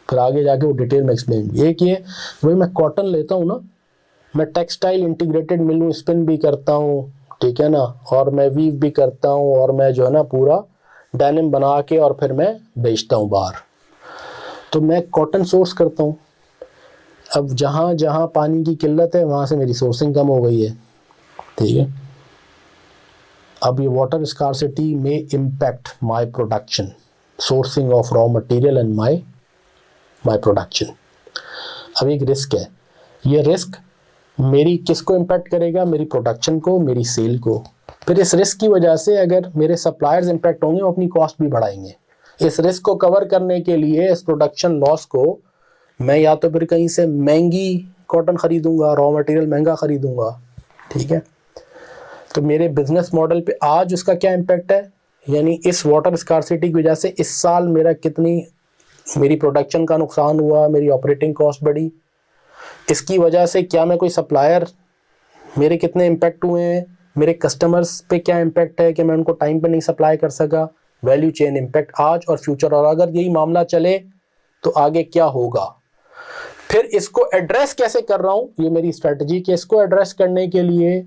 फिर आगे जाके वो डिटेल में एक्सप्लेन। एक ये, वही मैं कॉटन लेता हूँ ना, मैं टेक्सटाइल इंटीग्रेटेड मिल में स्पिन भी करता हूँ, ठीक है ना, और मैं वीव भी करता हूँ, और मैं जो है ना पूरा डेनिम बना के और फिर मैं बेचता हूँ बाहर। तो मैं कॉटन सोर्स करता हूँ। अब जहाँ जहाँ पानी की किल्लत है वहाँ से मेरी सोर्सिंग कम हो गई है, ठीक है। अब ये वाटर स्कार्सिटी में impact my production, sourcing of raw material and my production. अब एक रिस्क है, ये रिस्क मेरी किसको इम्पैक्ट करेगा, मेरी प्रोडक्शन को, मेरी सेल को। फिर इस रिस्क की वजह से अगर मेरे सप्लायर्स इम्पैक्ट होंगे, वो अपनी कॉस्ट भी बढ़ाएंगे। इस रिस्क को कवर करने के लिए, इस प्रोडक्शन लॉस को, मैं या तो फिर कहीं से महंगी कॉटन खरीदूंगा, रॉ मटेरियल महंगा खरीदूंगा, ठीक है। तो मेरे बिजनेस मॉडल पे आज उसका क्या इम्पैक्ट है, यानी इस वाटर स्कार्सिटी की वजह से इस साल मेरा कितनी, मेरी प्रोडक्शन का नुकसान हुआ, मेरी ऑपरेटिंग कॉस्ट बढ़ी। इसकी वजह से क्या मैं कोई सप्लायर, मेरे कितने इम्पैक्ट हुए हैं, मेरे कस्टमर्स पे क्या इम्पैक्ट है कि मैं उनको टाइम पे नहीं सप्लाई कर सका, वैल्यू चेन इम्पैक्ट आज और फ्यूचर। और अगर यही मामला चले तो आगे क्या होगा। फिर इसको एड्रेस कैसे कर रहा हूँ, ये मेरी स्ट्रेटजी कि इसको एड्रेस करने के लिए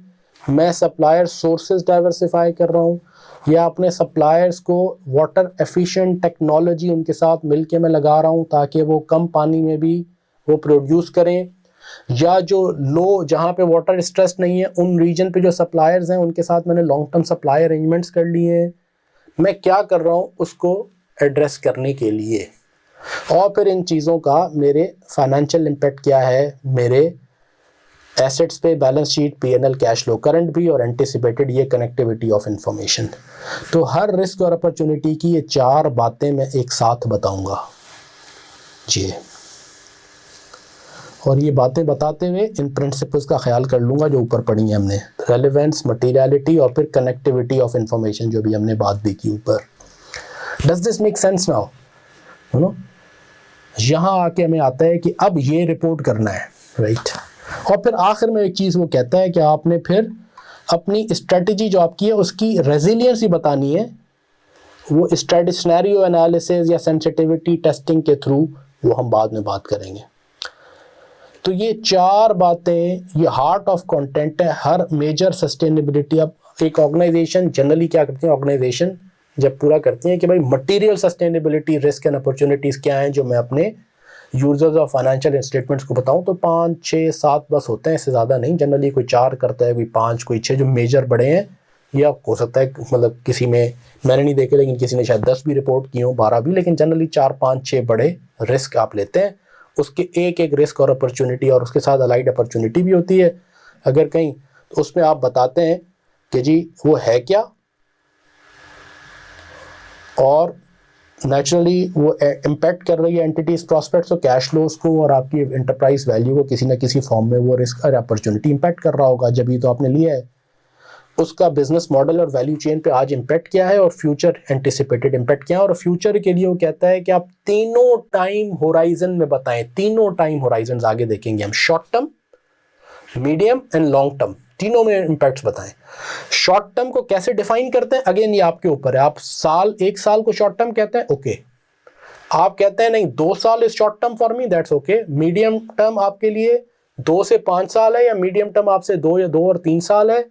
मैं सप्लायर सोर्सेज डाइवर्सिफाई कर रहा हूँ, या अपने सप्लायर्स को वाटर एफिशिएंट टेक्नोलॉजी उनके साथ मिलके मैं लगा रहा हूँ ताकि वो कम पानी में भी वो प्रोड्यूस करें, या जो लो जहाँ पे वाटर स्ट्रेस नहीं है उन रीजन पे जो सप्लायर्स हैं उनके साथ मैंने लॉन्ग टर्म सप्लाई अरेंजमेंट्स कर लिए हैं। मैं क्या कर रहा हूँ उसको एड्रेस करने के लिए, और फिर इन चीज़ों का मेरे फाइनेंशियल इम्पैक्ट क्या है, मेरे एसेट्स पे, balance sheet, PNL, cash flow, current भी और एंटिसिपेटेड, ये कनेक्टिविटी ऑफ इंफॉर्मेशन। तो हर रिस्क और अपॉर्चुनिटी की ये 4 बातें मैं एक साथ बताऊंगा जी, और ये बातें बताते हुए इन प्रिंसिपल्स का ख्याल कर लूँगा जो ऊपर पढ़ी हैं हमने, रेलेवेंस, मटीरियलिटी और फिर कनेक्टिविटी ऑफ इंफॉर्मेशन जो भी हमने बात देखी ऊपर। Does this make sense now? You know, यहाँ आके हमें आता है कि अब ये रिपोर्ट करना है, राइट। और फिर आखिर में एक चीज़ वो कहता है कि आपने फिर अपनी स्ट्रेटजी जो आपकी है उसकी रेजिलियंस ही बतानी है, वो सिनेरियो एनालिसिस या सेंसिटिविटी टेस्टिंग के थ्रू, वो हम बाद में बात करेंगे। तो ये 4 बातें, ये हार्ट ऑफ कंटेंट है हर मेजर सस्टेनेबिलिटी। अब एक ऑर्गेनाइजेशन जनरली क्या करती है, ऑर्गेनाइजेशन जब पूरा करती है कि भाई material sustainability risk and opportunities क्या हैं जो मैं अपने यूजर्स और फाइनेंशियल स्टेटमेंट्स को बताऊं, तो 5, 6, 7 बस होते हैं, इससे ज़्यादा नहीं। जनरली कोई 4 करता है, कोई 5, कोई 6 जो मेजर बड़े हैं, या हो सकता है मतलब किसी में मैंने नहीं देखे लेकिन किसी ने शायद 10 भी रिपोर्ट की हो, 12 भी, लेकिन जनरली 4, 5, 6 बड़े रिस्क आप लेते हैं। उसके एक एक रिस्क और अपॉर्चुनिटी और उसके साथ अलाइड अपॉर्चुनिटी भी होती है अगर कहीं, तो उसमें आप बताते हैं कि जी वो है क्या, और नेचुरली वो इम्पैक्ट कर रही है एंटिटीज प्रॉस्पेक्ट्स और कैश फ्लोज को और आपकी एंटरप्राइज वैल्यू को किसी ना किसी फॉर्म में वो रिस्क और अपॉर्चुनिटी इम्पैक्ट कर रहा होगा, जब ये तो आपने लिया है। उसका बिजनेस मॉडल और वैल्यू चेन पे आज इम्पैक्ट क्या है और फ्यूचर एंटिसिपेटेड इम्पैक्ट क्या है, और फ्यूचर के लिए वो कहता है कि आप तीनों टाइम होराइजन में बताएं, तीनों टाइम होराइजन आगे देखेंगे हम, short term, medium and long term, तीनों में इम्पैक्ट्स बताएं। शॉर्ट टर्म को कैसे डिफाइन करते हैं, अगेन ये आपके ऊपर है। आप एक साल को शॉर्ट टर्म कहते हैं, ओके। आप कहते हैं नहीं 2 साल is short term for me, that's okay. Medium term आपके लिए 2 से 5 साल है, या मीडियम टर्म आपसे 2 और 3 साल है,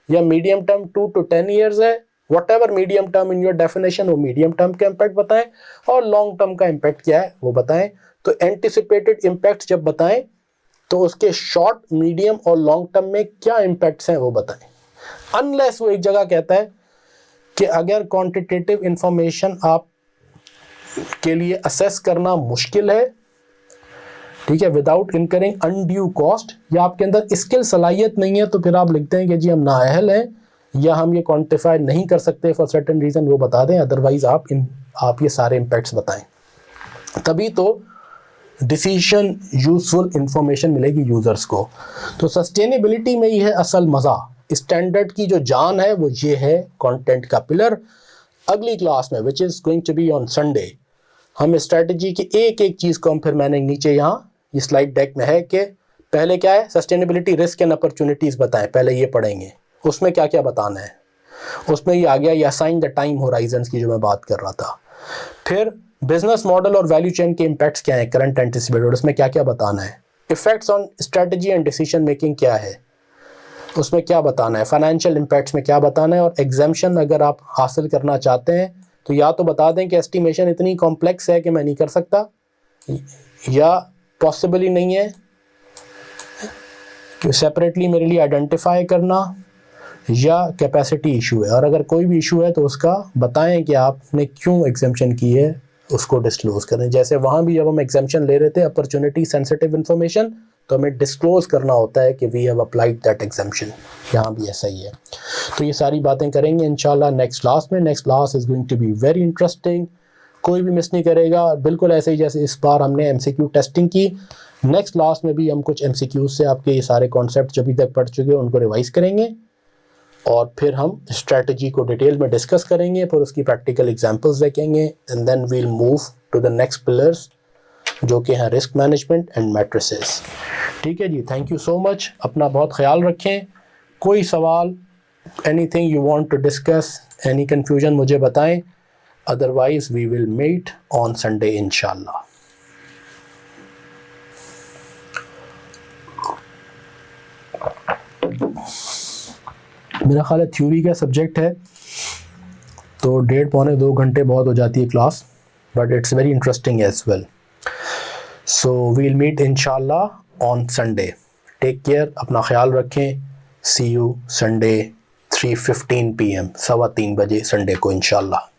या मीडियम टर्म 2 to 10 years है, what ever medium term in your definition, वो मीडियम टर्म का इम्पैक्ट बताएं, और लॉन्ग टर्म का इम्पैक्ट क्या है वो बताएं। तो एंटिसिपेटेड इम्पैक्ट जब बताएं तो उसके शॉर्ट, मीडियम और लॉन्ग टर्म में क्या इम्पैक्ट्स हैं वो बताएं। अनलेस वो एक जगह कहता है कि अगर क्वांटिटेटिव इंफॉर्मेशन आप के लिए असेस करना मुश्किल है, ठीक है, विदाउट इनकरिंग अनड्यू कॉस्ट, या आपके अंदर स्किल सलाहियत नहीं है, तो फिर आप लिखते हैं कि जी हम नाअहल हैं या हम ये क्वांटिफाई नहीं कर सकते फॉर सर्टेन रीजन, वो बता दें। अदरवाइज आप ये सारे इम्पैक्ट्स बताएं, तभी तो डिसीजन यूजफुल इंफॉर्मेशन मिलेगी यूजर्स को। तो सस्टेनेबिलिटी में ही है असल मज़ा। स्टैंडर्ड की जो जान है वो ये है कंटेंट का पिलर। अगली क्लास में which is going to be on Sunday, हम स्ट्रैटेजी की एक एक चीज़ को हम फिर मैंने नीचे यहाँ ये स्लाइड डेक में है कि पहले क्या है, सस्टेनेबिलिटी रिस्क एंड अपॉर्चुनिटीज़ बताएं, पहले ये पढ़ेंगे, उसमें क्या क्या बताना है। उसमें ये आ गया ये असाइन द टाइम होराइजन्स की जो मैं बात कर रहा था। फिर बिजनेस मॉडल और वैल्यू चेन के इम्पैक्ट्स क्या है, करंट एंटिसिपेटेड, उसमें क्या क्या बताना है। Effects on strategy and decision making क्या है, उसमें क्या बताना है। फाइनेंशियल इम्पैक्ट्स में क्या बताना है, और एग्जाम्शन अगर आप हासिल करना चाहते हैं तो या तो बता दें कि एस्टिमेशन इतनी कॉम्प्लेक्स है कि मैं नहीं कर सकता, या पॉसिबल ही नहीं है कि सेपरेटली मेरे लिए आइडेंटिफाई करना, या कैपेसिटी इशू है। और अगर कोई भी इशू है तो उसका बताएं कि आपने क्यों एग्जाम्शन की है, उसको डिस्क्लोज करें। जैसे वहाँ भी जब हम एग्जाम्शन ले रहे थे अपॉर्चुनिटी सेंसिटिव इन्फॉर्मेशन, तो हमें डिस्क्लोज करना होता है कि we have applied that exemption, यहाँ भी ऐसा ही है। तो ये सारी बातें करेंगे इंशाल्लाह नेक्स्ट क्लास में। Next class is going to be very interesting, कोई भी मिस नहीं करेगा, बिल्कुल ऐसे ही जैसे इस बार हमने MCQ टेस्टिंग की। नेक्स्ट क्लास में भी हम कुछ MCQ से आपके ये सारे कॉन्सेप्ट जो अभी तक पढ़ चुके हैं उनको रिवाइज करेंगे, और फिर हम स्ट्रैटेजी को डिटेल में डिस्कस करेंगे, फिर उसकी प्रैक्टिकल एग्जांपल्स देखेंगे, and then we will move to the next pillars जो कि हैं रिस्क मैनेजमेंट एंड मैट्रिसेस। ठीक है जी, थैंक यू सो मच, अपना बहुत ख्याल रखें। कोई सवाल, anything you want to discuss, any confusion मुझे बताएं, otherwise we will meet on Sunday इंशाल्लाह। मेरा ख्याल है थ्योरी का सब्जेक्ट है तो 1.5-2 घंटे बहुत हो जाती है class, but it's very interesting as well. So we'll meet इंशाल्लाह ऑन संडे. टेक केयर, अपना ख्याल रखें. सी यू संडे 3:15 PM, 3:15 बजे संडे को इंशाल्लाह.